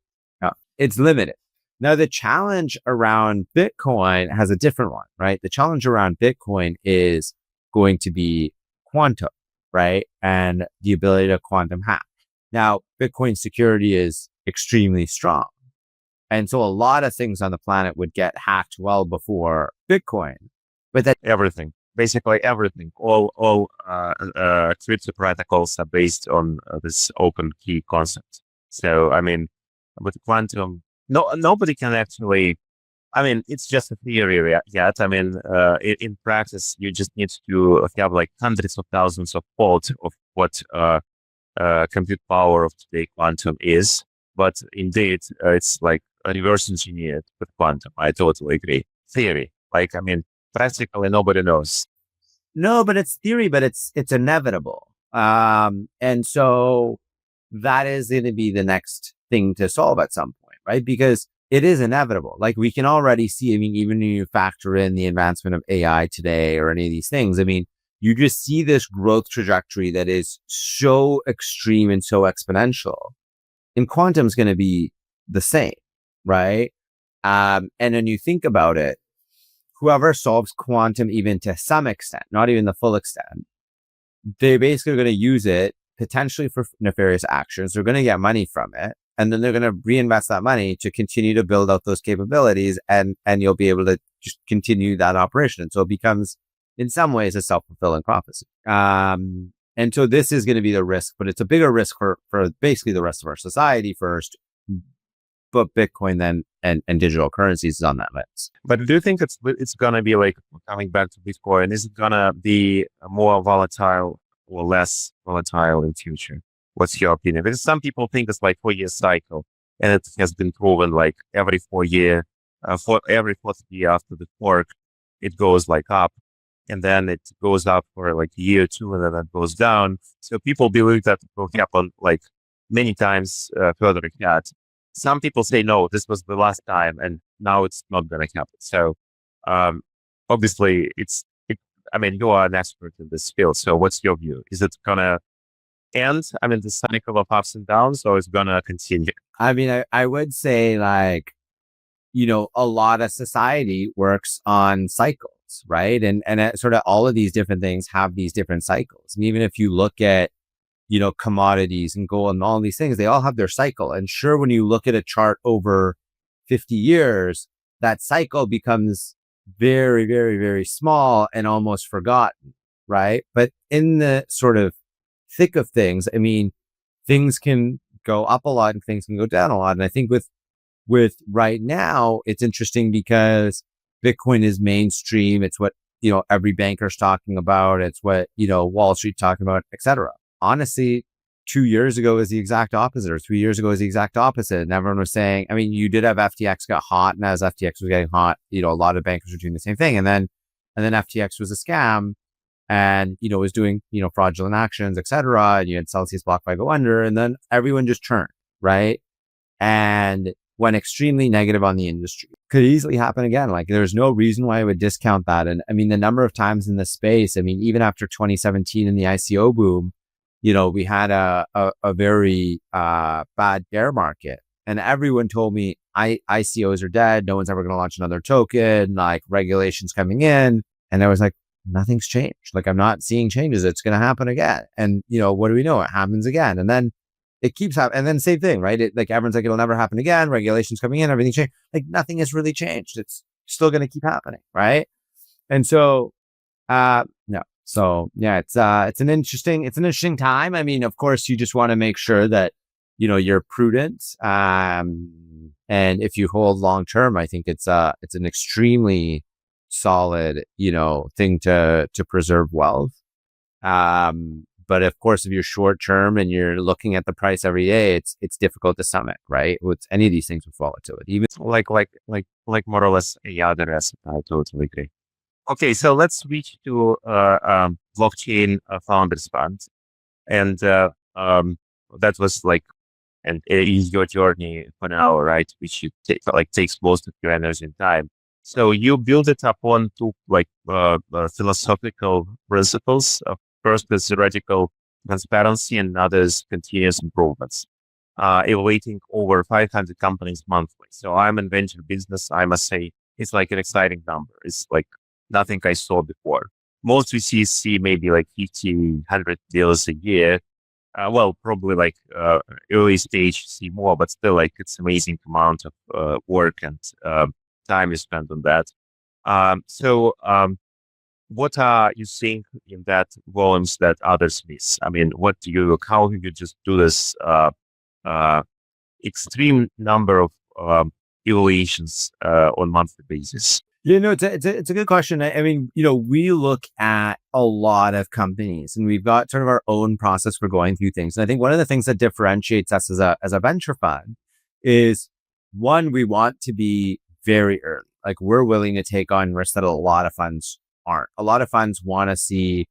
it's limited. Now, the challenge around Bitcoin has a different one, right? The challenge around Bitcoin is going to be quantum, right? And the ability to quantum hack. Now, Bitcoin security is extremely strong. And so a lot of things on the planet would get hacked well before Bitcoin. But that everything, basically everything, all crypto protocols are based on this open key concept. So, I mean, with quantum, nobody can actually, I mean, it's just a theory yet. I mean, in practice, you just need to have like hundreds of thousands of volts of what compute power of today quantum is. But indeed, it's like a reverse engineered with quantum. I totally agree. Theory, like, I mean, practically nobody knows. No, but it's theory, but it's inevitable. And so that is going to be the next thing to solve at some point, right? Because it is inevitable. Like, we can already see, I mean, even when you factor in the advancement of AI today or any of these things, I mean, you just see this growth trajectory that is so extreme and so exponential. And quantum is going to be the same, right? And when you think about it, whoever solves quantum, even to some extent, not even the full extent, they basically are going to use it potentially for nefarious actions. They're going to get money from it, and then they're going to reinvest that money to continue to build out those capabilities, and you'll be able to just continue that operation. And so it becomes, in some ways, a self-fulfilling prophecy. And so this is going to be the risk, but it's a bigger risk for basically the rest of our society first, but Bitcoin then and digital currencies is on that list. But do you think it's going to be like, coming back to Bitcoin, is it going to be more volatile or less volatile in future? What's your opinion? Because some people think it's like 4-year cycle, and it has been proven like every 4 year, for every fourth year after the fork, it goes like up, and then it goes up for like a year or two, and then it goes down. So people believe that it will happen like many times further ahead. Some people say, no, this was the last time, and now it's not going to happen. So, obviously I mean, you are an expert in this field. So what's your view? Is it gonna end? I mean, the cycle of ups and downs, or is it gonna continue? I mean, I would say like, a lot of society works on cycles, right? And sort of all of these different things have these different cycles. And even if you look at, commodities and gold and all these things, they all have their cycle. And sure, when you look at a chart over 50 years, that cycle becomes very, very, very small and almost forgotten, right? But in the sort of thick of things, I mean, things can go up a lot and things can go down a lot. And I think with right now, it's interesting because Bitcoin is mainstream. It's what, every banker's talking about. It's what, Wall Street talking about, et cetera. Honestly, 2 years ago is the exact opposite, or 3 years ago is the exact opposite. And everyone was saying, I mean, you did have FTX got hot, and as FTX was getting hot, a lot of bankers were doing the same thing. And then FTX was a scam and, was doing, fraudulent actions, et cetera. And you had Celsius BlockFi go under, and then everyone just turned, right? And went extremely negative on the industry. Could easily happen again. Like there's no reason why I would discount that. And I mean, the number of times in the space, I mean, even after 2017 in the ICO boom, we had a very bad bear market, and everyone told me ICOs are dead. No one's ever going to launch another token, like regulations coming in. And I was like, nothing's changed. Like I'm not seeing changes. It's going to happen again. And what do we know? It happens again. And then it keeps happening. And then same thing, right? Like everyone's like, it'll never happen again. Regulations coming in, everything changed. Like nothing has really changed. It's still going to keep happening. Right. And so, no. So yeah, it's an interesting time. I mean, of course you just want to make sure that, you're prudent. And if you hold long-term, I think it's an extremely solid, thing to preserve wealth. But of course, if you're short term and you're looking at the price every day, it's difficult to stomach, right? With any of these things with volatility, even Like more or less a other asset. I totally agree. Okay, so let's switch to blockchain founders fund, and that was like, and it is your journey for now, right? Which you takes most of your energy and time. So you build it upon two philosophical principles. First is theoretical transparency, and others continuous improvements. Evaluating over 500 companies monthly. So I'm in venture business. I must say it's like an exciting number. It's like nothing I saw before. Most VCs see maybe like 50, 100 deals a year. Well, probably like early stage see more, but still like it's amazing amount of work and time you spend on that. What are you seeing in that volumes that others miss? I mean, how do you just do this extreme number of evaluations on monthly basis? Yeah, it's a good question. I mean, we look at a lot of companies, and we've got sort of our own process for going through things. And I think one of the things that differentiates us as a venture fund is, one, we want to be very early. Like we're willing to take on risks that a lot of funds aren't. A lot of funds want to see,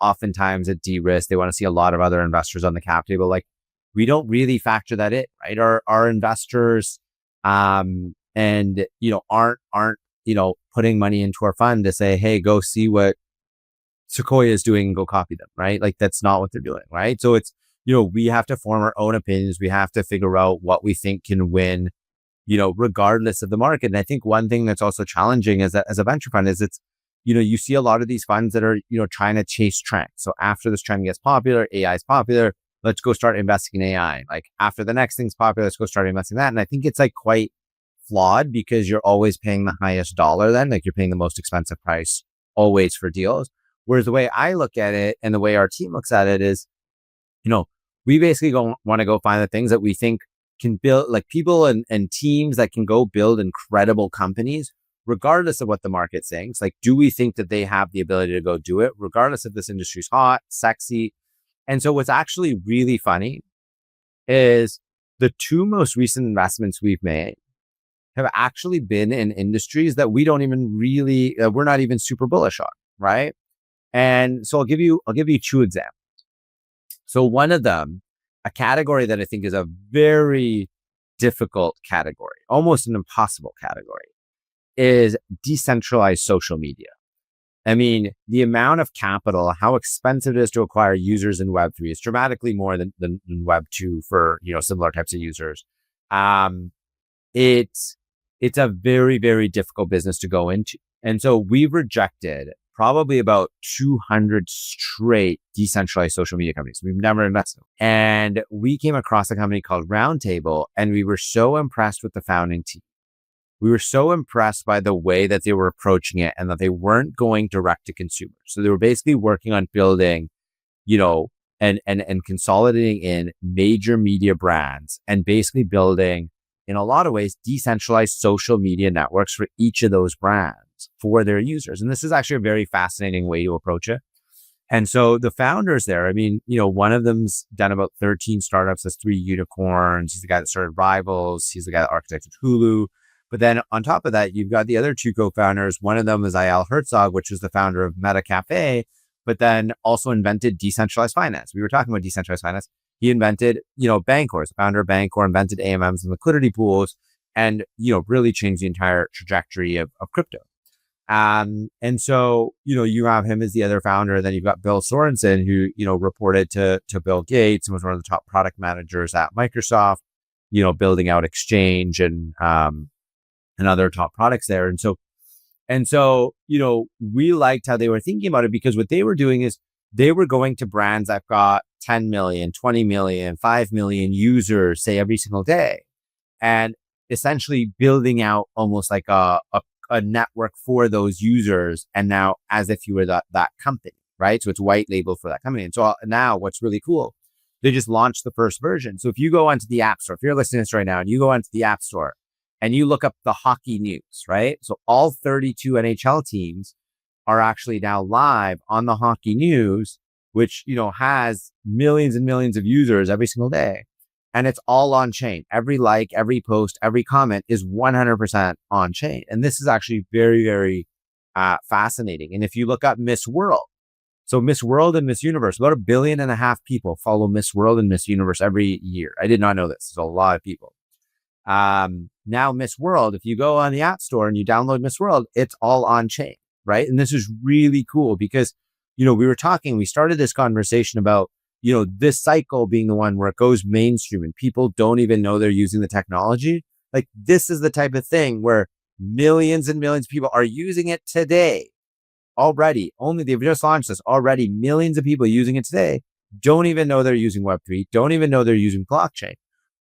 oftentimes a de-risk. They want to see a lot of other investors on the cap table. Like we don't really factor that in, right? Our investors, and aren't putting money into our fund to say, hey, go see what Sequoia is doing and go copy them, right? Like that's not what they're doing, right? So it's, we have to form our own opinions. We have to figure out what we think can win, regardless of the market. And I think one thing that's also challenging as a venture fund is it's, you see a lot of these funds that are, trying to chase trends. So after this trend gets popular, AI is popular, let's go start investing in AI. Like after the next thing's popular, let's go start investing in that. And I think it's like quite flawed because you're always paying the highest dollar then, like you're paying the most expensive price always for deals. Whereas the way I look at it and the way our team looks at it is, we basically want to go find the things that we think can build, like people and teams that can go build incredible companies, regardless of what the market thinks. Like, do we think that they have the ability to go do it, regardless if this industry's hot, sexy? And so what's actually really funny is the two most recent investments we've made have actually been in industries that we don't even really, we're not even super bullish on, right? And so I'll give you two examples. So one of them, a category that I think is a very difficult category, almost an impossible category, is decentralized social media. I mean, the amount of capital, how expensive it is to acquire users in Web3 is dramatically more than Web2 for, similar types of users. It's a very, very difficult business to go into. And so we've rejected probably about 200 straight decentralized social media companies. We've never invested. And we came across a company called Roundtable, and we were so impressed with the founding team. We were so impressed by the way that they were approaching it and that they weren't going direct to consumers. So they were basically working on building, and consolidating in major media brands and basically building, in a lot of ways, decentralized social media networks for each of those brands for their users. And this is actually a very fascinating way to approach it. And so the founders there, I mean, one of them's done about 13 startups, has 3 unicorns. He's the guy that started Rivals. He's the guy that architected Hulu. But then on top of that, you've got the other 2 co-founders. One of them is Eyal Herzog, which is the founder of Meta Cafe, but then also invented decentralized finance. We were talking about decentralized finance. He invented, Bancor, the founder of Bancor, invented AMMs and liquidity pools, and, really changed the entire trajectory of crypto. And so, you have him as the other founder. Then you've got Bill Sorensen, who, reported to Bill Gates and was one of the top product managers at Microsoft, building out Exchange and other top products there. And so, we liked how they were thinking about it, because what they were doing is they were going to brands that got 10 million, 20 million, 5 million users, say, every single day, and essentially building out almost like a network for those users. And now as if you were that company, right? So it's white label for that company. And so now what's really cool, they just launched the first version. So if you go onto the App Store, if you're listening to this right now and you go onto the App Store, and you look up the hockey news, right? So all 32 NHL teams are actually now live on the hockey news, which, has millions and millions of users every single day. And it's all on chain. Every like, every post, every comment is 100% on chain. And this is actually very, very fascinating. And if you look up Miss World, so Miss World and Miss Universe, about 1.5 billion people follow Miss World and Miss Universe every year. I did not know this. There's a lot of people. Now Miss World, if you go on the App Store and you download Miss World, it's all on chain, right? And this is really cool because, we started this conversation about, this cycle being the one where it goes mainstream and people don't even know they're using the technology. Like, this is the type of thing where millions and millions of people are using it today already. They've just launched this already. Millions of people using it today don't even know they're using Web3, don't even know they're using blockchain.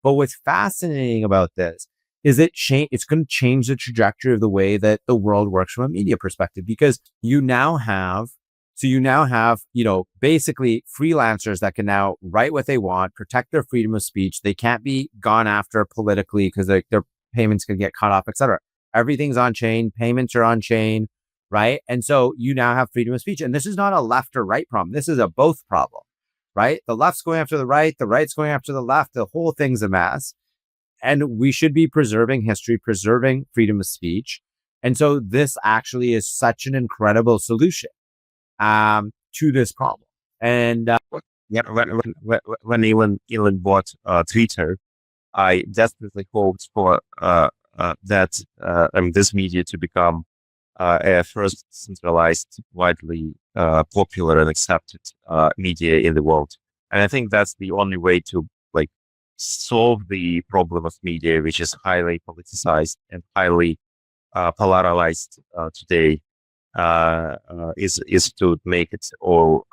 But what's fascinating about this is it's going to change the trajectory of the way that the world works from a media perspective, because you now have, basically freelancers that can now write what they want, protect their freedom of speech. They can't be gone after politically because their payments can get cut off, etc. Everything's on chain. Payments are on chain, right? And so you now have freedom of speech. And this is not a left or right problem. This is a both problem. Right? The left's going after the right's going after the left. The whole thing's a mess. And we should be preserving history, preserving freedom of speech. And so this actually is such an incredible solution to this problem. And yeah, when Elon bought Twitter, I desperately hoped for this media to become a first centralized, widely popular and accepted media in the world. And I think that's the only way to solve the problem of media, which is highly politicized and highly polarized today, is to make it all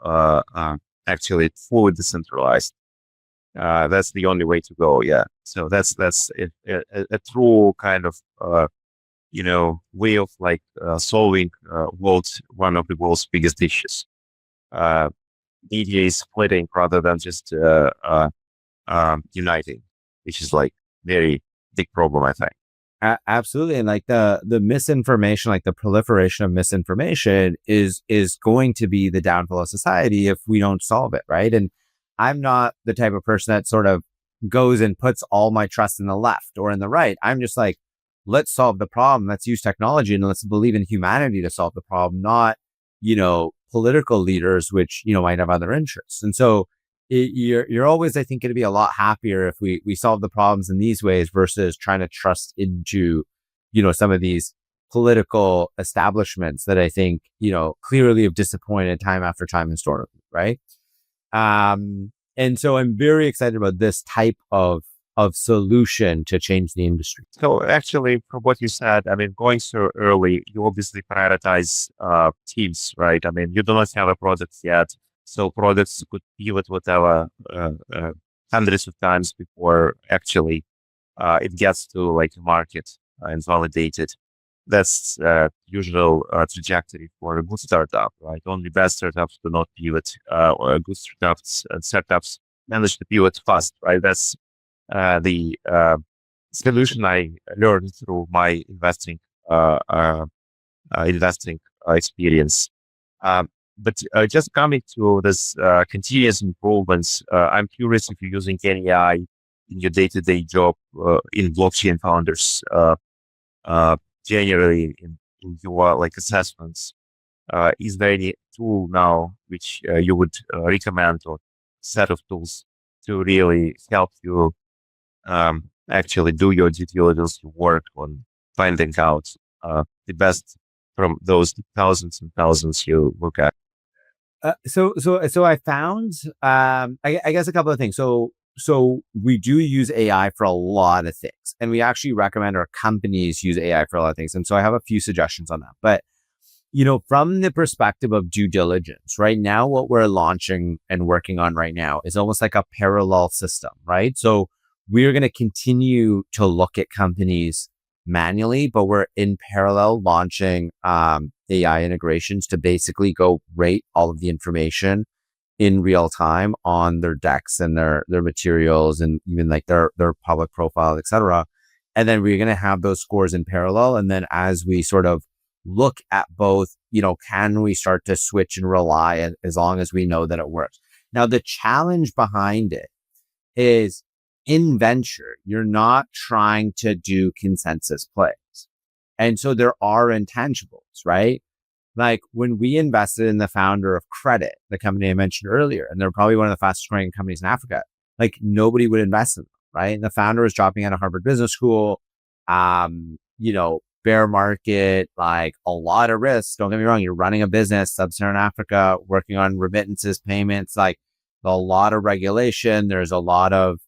actually fully decentralized. That's the only way to go. Yeah. So that's a true kind of way of solving one of the world's biggest issues. Media is splitting rather than just uniting, which is very big problem, I think. Absolutely. And the misinformation, the proliferation of misinformation is going to be the downfall of society if we don't solve it. Right. And I'm not the type of person that sort of goes and puts all my trust in the left or in the right. I'm just let's solve the problem. Let's use technology and let's believe in humanity to solve the problem, not, political leaders, which, might have other interests. And so you're always, I think, going to be a lot happier if we solve the problems in these ways versus trying to trust into, some of these political establishments that I think, clearly have disappointed time after time historically, right? And so I'm very excited about this type of solution to change the industry. So actually, from what you said, I mean, going so early, you obviously prioritize teams, right? I mean, you do not have a product yet, so products could pivot whatever hundreds of times before actually it gets to like market and validated. That's usual trajectory for a good startup, right? Only bad startups do not pivot, or good startups and startups manage to pivot fast, right? That's the solution I learned through my investing experience. But just coming to this continuous improvements, I'm curious if you're using any AI in your day-to-day job in blockchain founders, generally in your like assessments. Is there any tool now which you would recommend, or set of tools to really help you actually do your due diligence work on finding out the best from those thousands and thousands you look at? So I found, I guess a couple of things. So we do use AI for a lot of things, and we actually recommend our companies use AI for a lot of things. And so I have a few suggestions on that. But from the perspective of due diligence, right now, what we're launching and working on right now is almost like a parallel system, right? So we're going to continue to look at companies manually, but we're in parallel launching AI integrations to basically go rate all of the information in real time on their decks and their materials, and even like their public profile, et cetera. And then we're going to have those scores in parallel. And then as we sort of look at both, can we start to switch and rely as long as we know that it works? Now, the challenge behind it is, in venture, you're not trying to do consensus plays. And so there are intangibles, right? Like when we invested in the founder of Credit, the company I mentioned earlier, and they're probably one of the fastest growing companies in Africa, like nobody would invest in them, right? And the founder was dropping out of Harvard Business School, bear market, like a lot of risks. Don't get me wrong. You're running a business, sub-Saharan Africa, working on remittances, payments, like a lot of regulation. There's a lot of,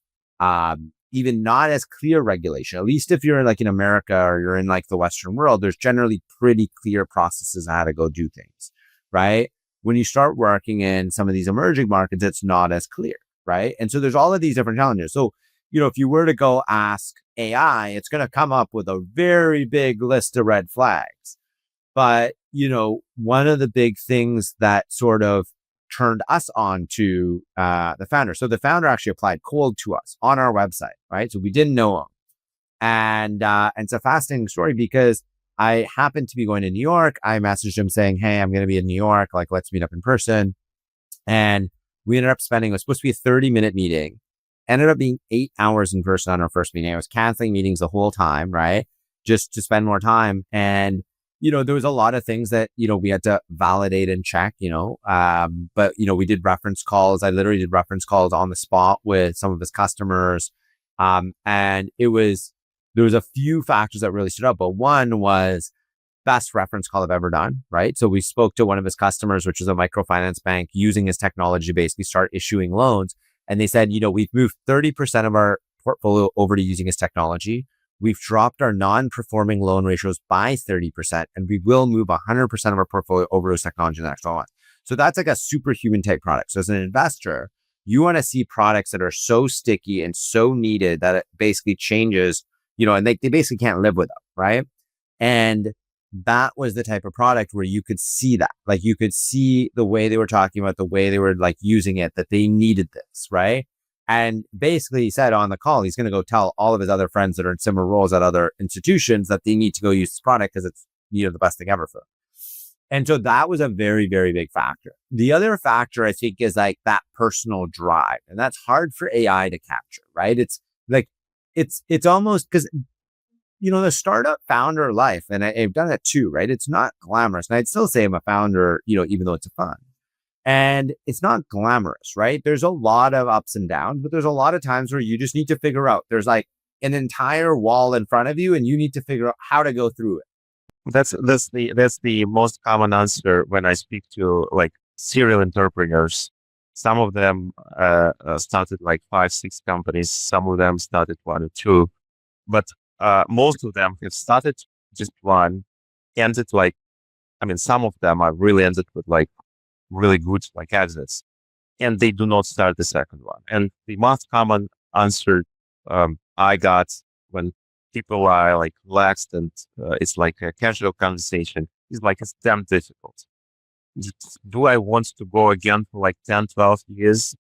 even not as clear regulation. At least if you're like in America or you're in like the Western world, there's generally pretty clear processes on how to go do things, right? When you start working in some of these emerging markets, it's not as clear, right? And so there's all of these different challenges. So, if you were to go ask AI, it's going to come up with a very big list of red flags. But, one of the big things that sort of turned us on to the founder. So the founder actually applied cold to us on our website, right? So we didn't know him. And it's a fascinating story because I happened to be going to New York. I messaged him saying, hey, I'm going to be in New York. Like, let's meet up in person. And we ended up spending, it was supposed to be a 30-minute meeting. Ended up being 8 hours in person on our first meeting. I was canceling meetings the whole time, right? Just to spend more time. And there was a lot of things that, we had to validate and check, but, we did reference calls. I literally did reference calls on the spot with some of his customers. And there was a few factors that really stood out, but one was best reference call I've ever done, right? So we spoke to one of his customers, which is a microfinance bank, using his technology to basically start issuing loans. And they said, we've moved 30% of our portfolio over to using his technology. We've dropped our non-performing loan ratios by 30%, and we will move 100% of our portfolio over to his technology in the next 12 months. So that's like a superhuman type product. So as an investor, you want to see products that are so sticky and so needed that it basically changes, and they basically can't live with them, right? And that was the type of product where you could see that, like you could see the way they were talking about, the way they were like using it, that they needed this, right? And basically he said on the call, he's going to go tell all of his other friends that are in similar roles at other institutions that they need to go use this product because it's, the best thing ever for them. And so that was a very, very big factor. The other factor I think is like that personal drive, and that's hard for AI to capture, right? It's like, it's almost because, the startup founder life, and I've done it too, right? It's not glamorous. And I'd still say I'm a founder, even though it's a fun. And it's not glamorous, right? There's a lot of ups and downs, but there's a lot of times where you just need to figure out, there's like an entire wall in front of you and you need to figure out how to go through it. That's the most common answer when I speak to like serial entrepreneurs. Some of them started like 5, 6 companies. Some of them started one or two, but most of them have started just one, ended like, I mean, some of them are really ended with like really good like exits, and they do not start the second one. And the most common answer I got when people are like relaxed and it's like a casual conversation is like, it's damn difficult. Do I want to go again for like 10, 12 years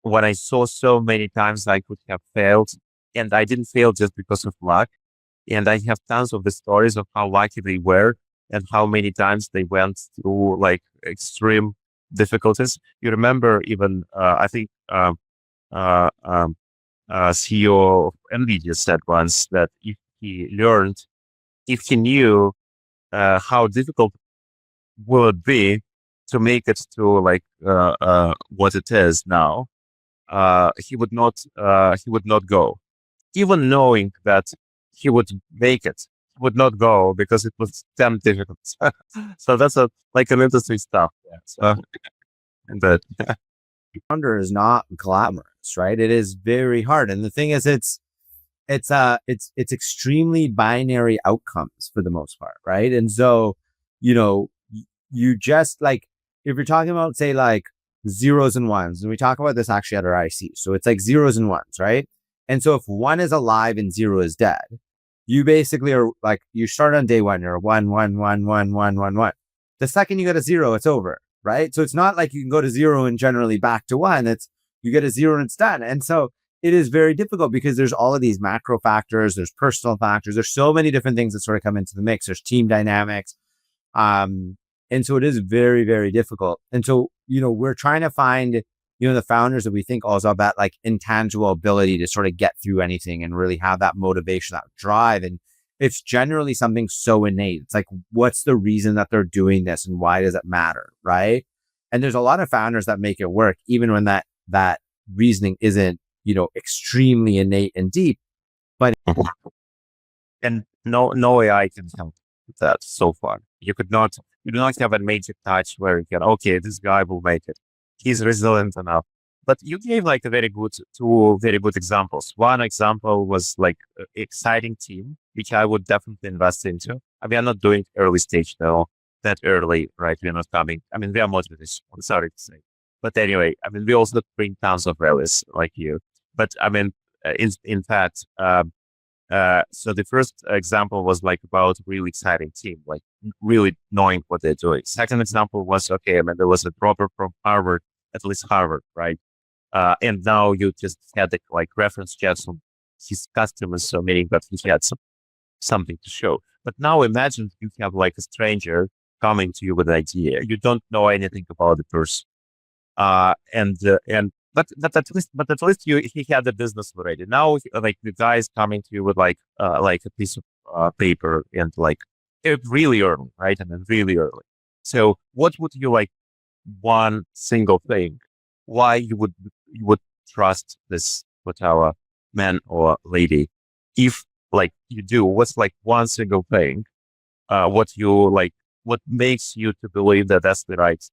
when I saw so many times I could have failed, and I didn't fail just because of luck. And I have tons of the stories of how lucky they were and how many times they went through like extreme difficulties. You remember even, I think, uh, um, CEO of NVIDIA said once that if he knew how difficult will it be to make it to like what it is now, he would not go, even knowing that he would make it. He would not go because it was damn difficult. So that's like an interesting stuff. Yeah. So and that Founder is not glamorous, right? It is very hard. And the thing is, it's extremely binary outcomes for the most part, right? And so, you just like, if you're talking about, say, like zeros and ones, and we talk about this actually at our IC. So it's like zeros and ones, right? And so if one is alive and zero is dead, you basically are like, you start on day one, you're one, one, one, one, one, one, one. The second you get a zero, it's over, right? So it's not like you can go to zero and generally back to one. It's, you get a zero and it's done. And so it is very difficult because there's all of these macro factors, there's personal factors, there's so many different things that sort of come into the mix. There's team dynamics. And so it is very, very difficult. And so, we're trying to find, the founders that we think also have that like intangible ability to sort of get through anything and really have that motivation, that drive. And it's generally something so innate. It's like, what's the reason that they're doing this and why does it matter? Right. And there's a lot of founders that make it work, even when that reasoning isn't, extremely innate and deep. But and no AI can help with that so far. You do not have a magic touch where you can, okay, this guy will make it. He's resilient enough. But you gave like two very good examples. One example was like exciting team, which I would definitely invest into. I mean, I'm not doing early stage though, that early, right? We're not coming. I mean, we are motivated. I'm sorry to say. But anyway, I mean, we also bring tons of rallies like you. But I mean, in fact, so the first example was like about really exciting team, like really knowing what they're doing. Second example was, okay, I mean, there was a dropper from Harvard, at least Harvard, right? And now you just had the, like reference chats from his customers, so meaning that he had something to show. But now imagine you have like a stranger coming to you with an idea. You don't know anything about the person. And but at least he had the business already. Now like the guy is coming to you with like a piece of paper and like really early, right? And then really early. So what would you like one single thing why you would trust this whatever man or lady? If like you do, what's like one single thing what makes you to believe that that's the right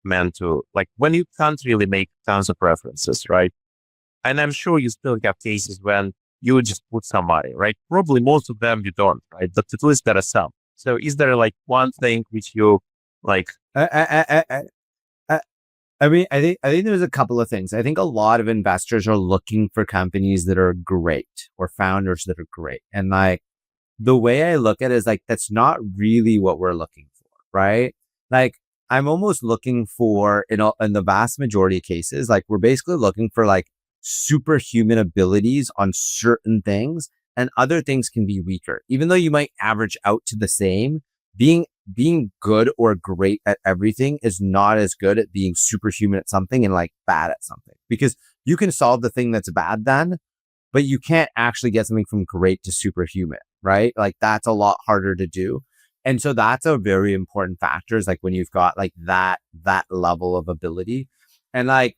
man to, like, when you can't really make tons of references, right? And I'm sure you still have cases when you just put some money, right? Probably most of them you don't, right? But at least there are some. So is there like one thing which you like? I mean, I think there's a couple of things. I think a lot of investors are looking for companies that are great or founders that are great. And like the way I look at it is like, that's not really what we're looking for, right? Like I'm almost looking for, in the vast majority of cases, like we're basically looking for like superhuman abilities on certain things, and other things can be weaker. Even though you might average out to the same, being good or great at everything is not as good at being superhuman at something and like bad at something, because you can solve the thing that's bad then, but you can't actually get something from great to superhuman, right? Like that's a lot harder to do. And so that's a very important factor, is like when you've got like that level of ability. And like,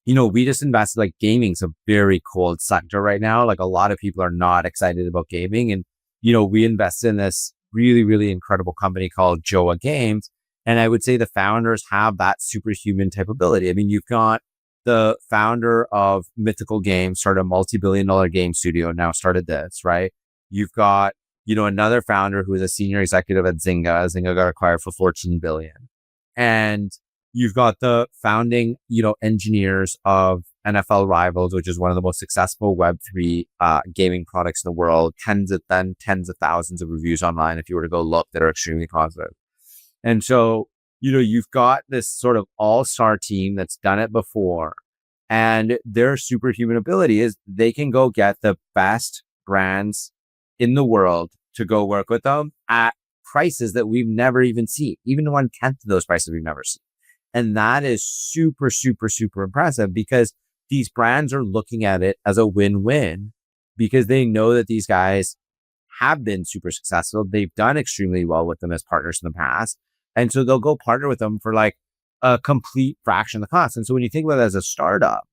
we just invested, like gaming's a very cold sector right now. Like a lot of people are not excited about gaming. And, we invested in this really, really incredible company called Joa Games. And I would say the founders have that superhuman type ability. I mean, you've got the founder of Mythical Games, started a multi-billion-dollar game studio, now started this, right? You've got, another founder who is a senior executive at Zynga. Zynga got acquired for 14 billion. And you've got the founding, engineers of NFL Rivals, which is one of the most successful Web3 gaming products in the world. Tens of thousands of reviews online, if you were to go look, that are extremely positive. And so, you've got this sort of all-star team that's done it before, and their superhuman ability is they can go get the best brands in the world to go work with them at prices that we've never even seen, even 1/10 of those prices we've never seen. And that is super, super, super impressive, because these brands are looking at it as a win-win, because they know that these guys have been super successful. They've done extremely well with them as partners in the past. And so they'll go partner with them for like a complete fraction of the cost. And so when you think about it as a startup,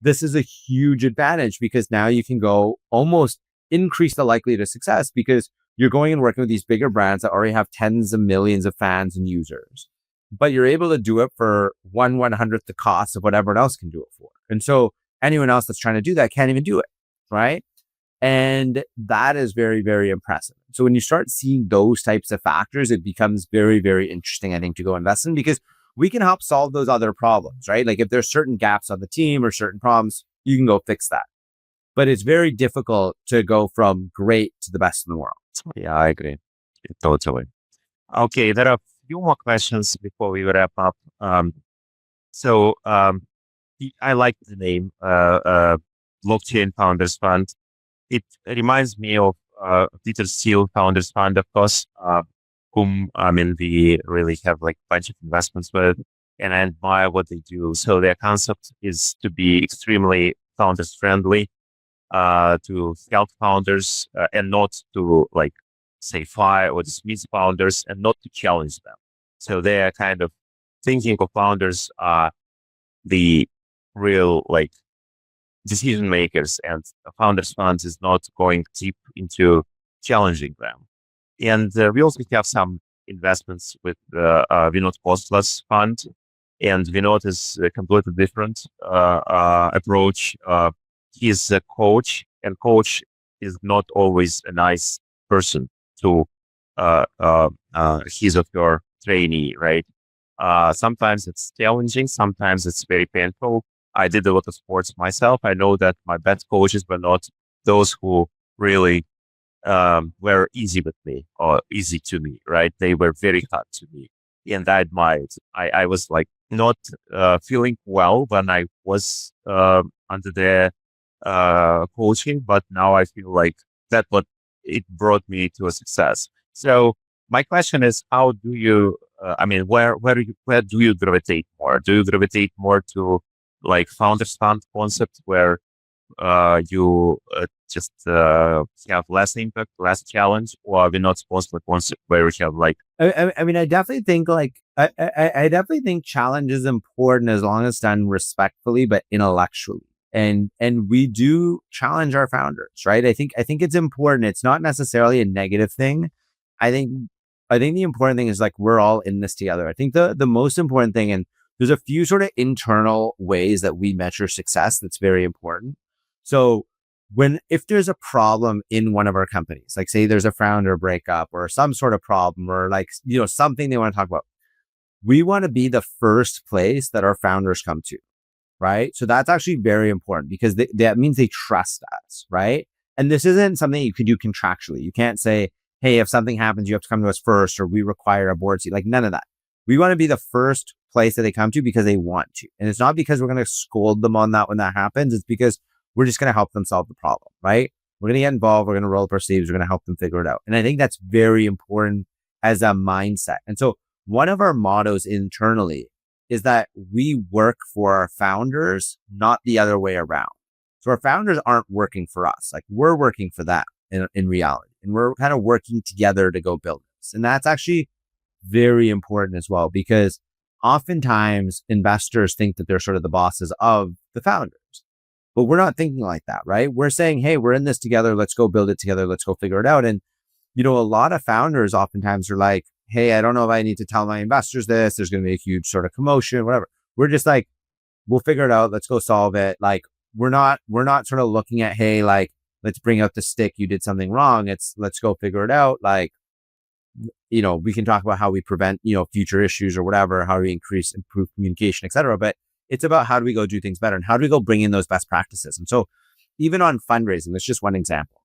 this is a huge advantage, because now you can go almost increase the likelihood of success, because you're going and working with these bigger brands that already have tens of millions of fans and users, but you're able to do it for 1/100th the cost of what everyone else can do it for. And so anyone else that's trying to do that can't even do it, right? And that is very, very impressive. So when you start seeing those types of factors, it becomes very, very interesting, I think, to go invest in, because we can help solve those other problems, right? Like if there's certain gaps on the team or certain problems, you can go fix that. But it's very difficult to go from great to the best in the world. Yeah, I agree. Totally. Okay, there are a few more questions before we wrap up. I like the name Blockchain Founders Fund. It reminds me of Peter Thiel Founders Fund, of course, whom we really have like a bunch of investments with, and I admire what they do. So their concept is to be extremely founders friendly, to help founders and not to like say fire or dismiss founders, and not to challenge them. So they are kind of thinking of founders the real like decision makers, and founders funds is not going deep into challenging them. And we also have some investments with Vinod Khosala's fund, and Vinod is a completely different approach. He's a coach, and coach is not always a nice person to his or her trainee, right? Sometimes it's challenging, sometimes it's very painful. I did a lot of sports myself. I know that my best coaches were not those who really were easy with me or easy to me, right? They were very hard to me, and I admired. I was like not feeling well when I was under their coaching, but now I feel like that what it brought me to a success. So my question is, how do you? Where do you gravitate more? Do you gravitate more to like founders fund concept where you just have less impact, less challenge, or we're not sponsor concept where we have like? I definitely think I definitely think challenge is important as long as it's done respectfully but intellectually. And we do challenge our founders, right? I think it's important. It's not necessarily a negative thing. I think the important thing is like we're all in this together. I think the most important thing, and there's a few sort of internal ways that we measure success that's very important. So if there's a problem in one of our companies, like say there's a founder breakup or some sort of problem, or like, something they want to talk about, we want to be the first place that our founders come to, right? So that's actually very important, because that means they trust us, right? And this isn't something you could do contractually. You can't say, hey, if something happens, you have to come to us first, or we require a board seat. Like none of that. We want to be the first place that they come to because they want to. And it's not because we're going to scold them on that when that happens. It's because we're just going to help them solve the problem, right? We're going to get involved. We're going to roll up our sleeves. We're going to help them figure it out. And I think that's very important as a mindset. And so one of our mottos internally is that we work for our founders, not the other way around. So our founders aren't working for us. Like we're working for them in reality. And we're kind of working together to go build this. And that's actually very important as well, because oftentimes investors think that they're sort of the bosses of the founders, but we're not thinking like that, right? We're saying, hey, we're in this together. Let's go build it together. Let's go figure it out. And, a lot of founders oftentimes are like, hey, I don't know if I need to tell my investors this. There's going to be a huge sort of commotion, whatever. We're just like, we'll figure it out. Let's go solve it. Like, we're not sort of looking at, hey, like, let's bring out the stick. You did something wrong. Let's go figure it out. Like, we can talk about how we prevent, future issues or whatever, how do we improve communication, et cetera. But it's about how do we go do things better and how do we go bring in those best practices. And so even on fundraising, that's just one example.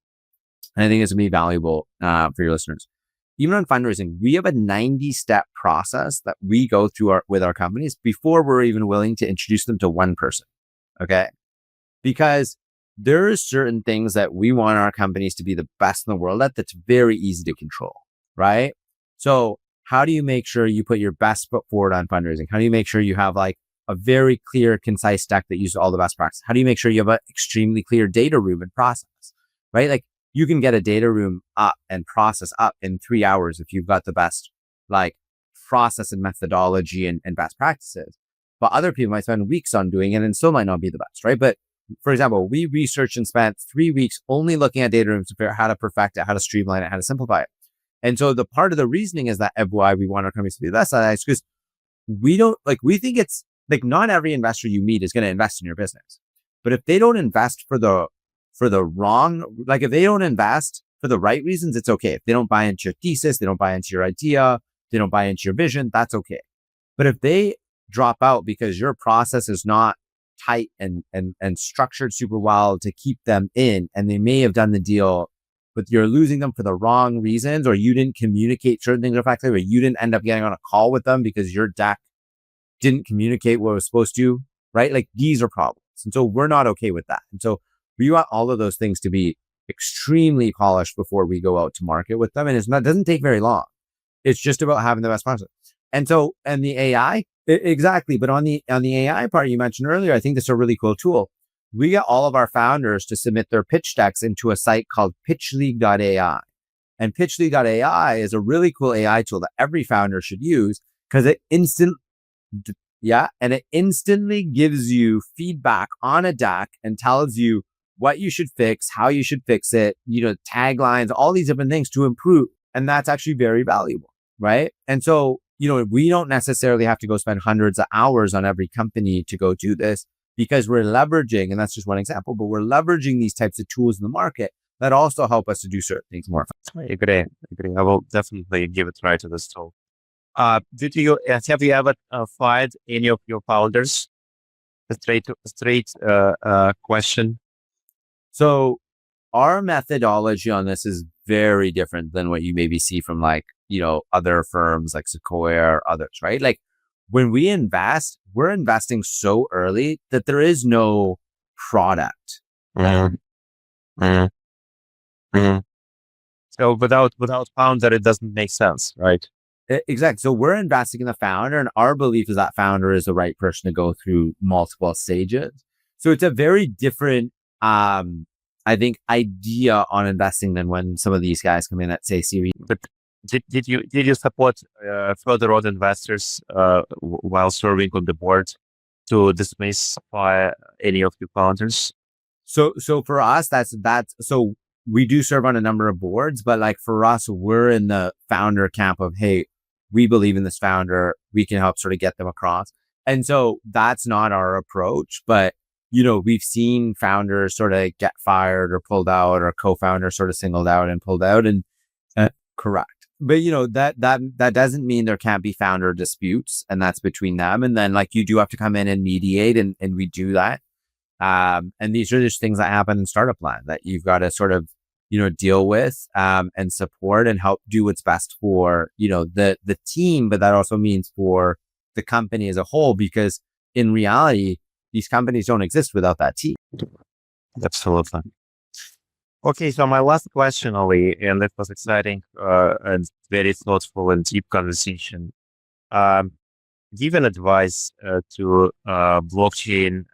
And I think it's going to be valuable for your listeners. Even on fundraising, we have a 90-step process that we go through with our companies before we're even willing to introduce them to one person. Okay. Because there are certain things that we want our companies to be the best in the world at that's very easy to control. Right. So how do you make sure you put your best foot forward on fundraising? How do you make sure you have like a very clear, concise deck that uses all the best practices? How do you make sure you have an extremely clear data room and process? Right. Like you can get a data room up and process up in 3 hours if you've got the best like process and methodology and best practices. But other people might spend weeks on doing it and still might not be the best. Right. But for example, we researched and spent 3 weeks only looking at data rooms to figure out how to perfect it, how to streamline it, how to simplify it. And so the part of the reasoning is that why we want our companies to be less is because we think it's like not every investor you meet is going to invest in your business. But if they don't invest for the wrong, like if they don't invest for the right reasons, it's okay. If they don't buy into your thesis, they don't buy into your idea, they don't buy into your vision, that's okay. But if they drop out because your process is not tight and structured super well to keep them in, and they may have done the deal, but you're losing them for the wrong reasons, or you didn't communicate certain things effectively, or you didn't end up getting on a call with them because your deck didn't communicate what it was supposed to, right? Like these are problems. And so we're not okay with that. And so we want all of those things to be extremely polished before we go out to market with them. And it doesn't take very long. It's just about having the best process. And so, and the AI, exactly. But on the AI part you mentioned earlier, I think this is a really cool tool. We get all of our founders to submit their pitch decks into a site called pitchleague.ai. And pitchleague.ai is a really cool AI tool that every founder should use because it instantly gives you feedback on a deck and tells you what you should fix, how you should fix it, taglines, all these different things to improve. And that's actually very valuable, right? And so, we don't necessarily have to go spend hundreds of hours on every company to go do this, because we're leveraging, and that's just one example, but we're leveraging these types of tools in the market that also help us to do certain things more effectively. I agree. I will definitely give it a try to this tool. Have you ever fired any of your founders? A straight question. So our methodology on this is very different than what you maybe see from like, other firms like Sequoia or others, right? Like when we invest, we're investing so early that there is no product. Mm-hmm. Mm-hmm. Mm-hmm. So without founder, it doesn't make sense, right? Exactly. So we're investing in the founder, and our belief is that founder is the right person to go through multiple stages. So it's a very different, I think, idea on investing than when some of these guys come in at say Series. But did you support further on investors while serving on the board to dismiss any of the founders? So for us, that's so we do serve on a number of boards, but like for us, we're in the founder camp of, hey, we believe in this founder, we can help sort of get them across. And so that's not our approach, but we've seen founders sort of get fired or pulled out, or co-founders sort of singled out and pulled out, and correct. But that doesn't mean there can't be founder disputes, and that's between them. And then like you do have to come in and mediate, and we do that. And these are just things that happen in startup land that you've got to sort of, deal with, and support and help do what's best for, the team. But that also means for the company as a whole, because in reality, these companies don't exist without that team. Absolutely. Okay. So my last question, Aly, and it was exciting, and very thoughtful and deep conversation. Give an advice to blockchain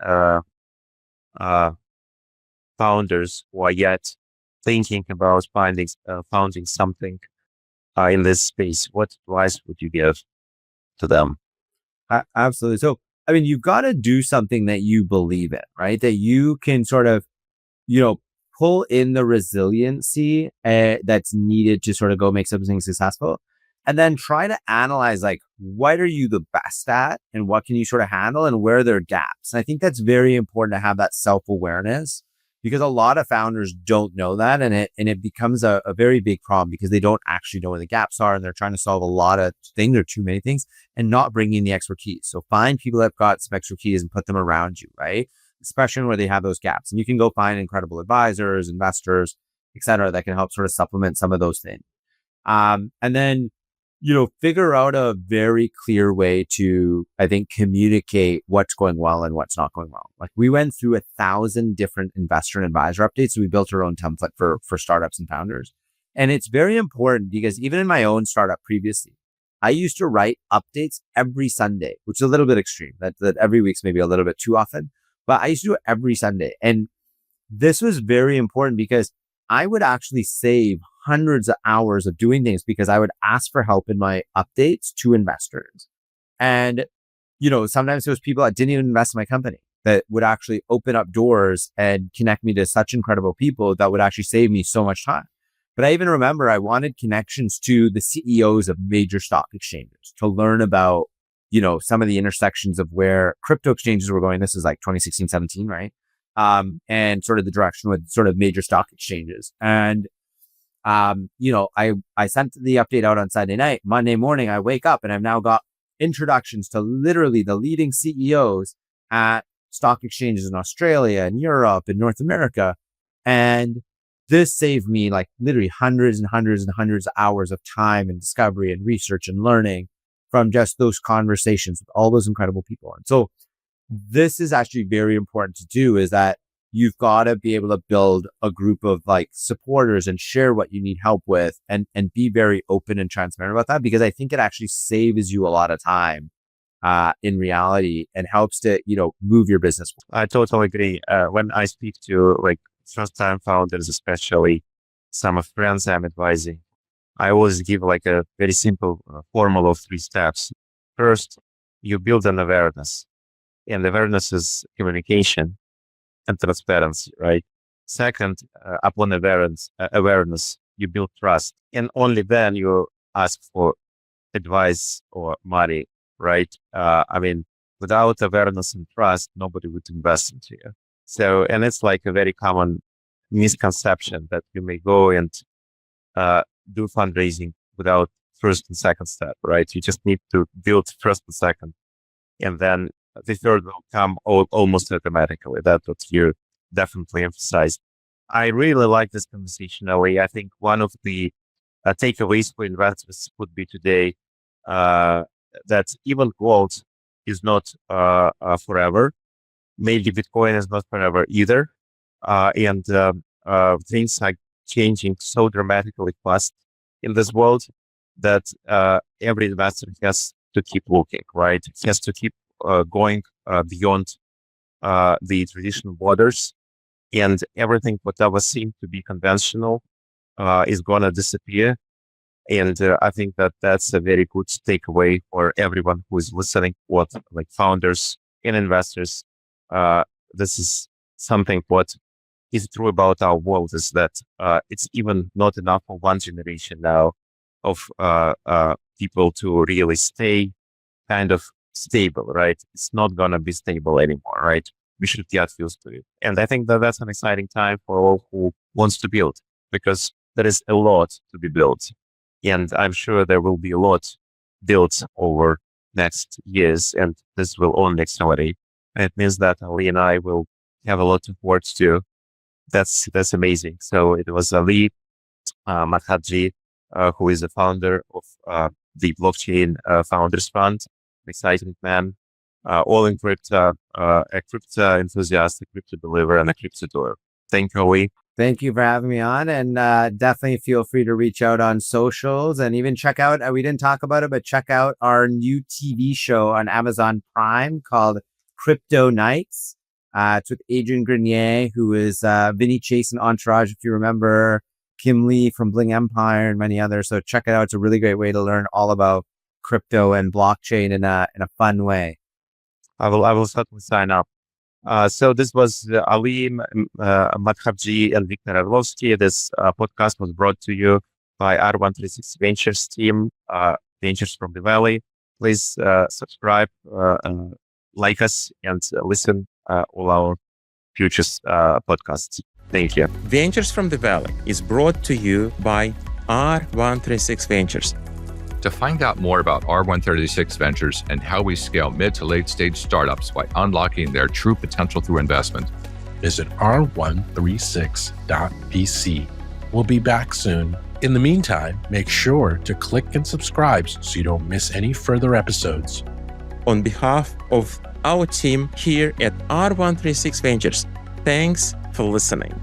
founders who are yet thinking about founding something in this space. What advice would you give to them? Absolutely. So, I mean, you've got to do something that you believe in, right? That you can sort of, pull in the resiliency that's needed to sort of go make something successful, and then try to analyze like, what are you the best at and what can you sort of handle and where are there gaps. And I think that's very important to have that self-awareness, because a lot of founders don't know that, and it becomes a very big problem because they don't actually know where the gaps are, and they're trying to solve a lot of things or too many things and not bringing the expertise. So find people that have got some expertise and put them around you, right? Especially where they have those gaps. And you can go find incredible advisors, investors, et cetera, that can help sort of supplement some of those things. And then, figure out a very clear way to, I think, communicate what's going well and what's not going well. Like, we went through 1,000 different investor and advisor updates. So we built our own template for startups and founders. And it's very important because even in my own startup previously, I used to write updates every Sunday, which is a little bit extreme. That every week's maybe a little bit too often, but I used to do it every Sunday. And this was very important because I would actually save hundreds of hours of doing things because I would ask for help in my updates to investors. And, sometimes there was people that didn't even invest in my company that would actually open up doors and connect me to such incredible people that would actually save me so much time. But I even remember I wanted connections to the CEOs of major stock exchanges to learn about, some of the intersections of where crypto exchanges were going. This is like 2016, 17, right? And sort of the direction with sort of major stock exchanges. And, I sent the update out on Sunday night. Monday morning, I wake up and I've now got introductions to literally the leading CEOs at stock exchanges in Australia and Europe and North America. And this saved me like literally hundreds and hundreds and hundreds of hours of time and discovery and research and learning from just those conversations with all those incredible people. And so this is actually very important to do, is that you've got to be able to build a group of like supporters and share what you need help with, and be very open and transparent about that, because I think it actually saves you a lot of time in reality and helps to, move your business. I totally agree. When I speak to like first-time founders, especially some of friends I'm advising, I always give like a very simple formula of 3 steps. First, you build an awareness, and awareness is communication and transparency, right? Second, upon awareness, you build trust, and only then you ask for advice or money, right? Without awareness and trust, nobody would invest into you. So, and it's like a very common misconception that you may go and do fundraising without first and second step, right? You just need to build first and second, and then the third will come almost automatically. That's what you definitely emphasized. I really like this conversation, Aly. I think one of the takeaways for investors would be today that even gold is not forever. Maybe Bitcoin is not forever either. And things are changing so dramatically fast in this world that every investor has to keep looking, right? Has to keep going beyond the traditional borders, and everything whatever seemed to be conventional is going to disappear. And I think that that's a very good takeaway for everyone who is listening, what like founders and investors. This is something what is true about our world, is that it's even not enough for one generation now of people to really stay kind of stable, right? It's not going to be stable anymore, right? We should get used to it. And I think that that's an exciting time for all who wants to build, because there is a lot to be built. And I'm sure there will be a lot built over next years, and this will only accelerate. And it means that Aly and I will have a lot of work to do. That's amazing. So it was Aly Madhavji, who is the founder of the Blockchain Founders Fund, exciting man, all in crypto, a crypto enthusiast, a crypto believer, and a crypto doer. Thank you, Aly. Thank you for having me on, and definitely feel free to reach out on socials and even check out, we didn't talk about it, but check out our new TV show on Amazon Prime called Crypto Nights. It's with Adrian Grenier, who is Vinny Chase and Entourage, if you remember, Kim Lee from Bling Empire, and many others. So check it out. It's a really great way to learn all about crypto and blockchain in a fun way. I will certainly sign up. So this was Aly Madhavji and Viktor Orlovski. This podcast was brought to you by R136 Ventures team, Ventures from the Valley. Please subscribe, like us, and listen all our future podcasts. Thank you. Ventures from the Valley is brought to you by R136 Ventures. To find out more about R136 Ventures and how we scale mid to late stage startups by unlocking their true potential through investment, visit r136.vc. We'll be back soon. In the meantime, make sure to click and subscribe so you don't miss any further episodes. On behalf of our team here at R136 Ventures, thanks for listening.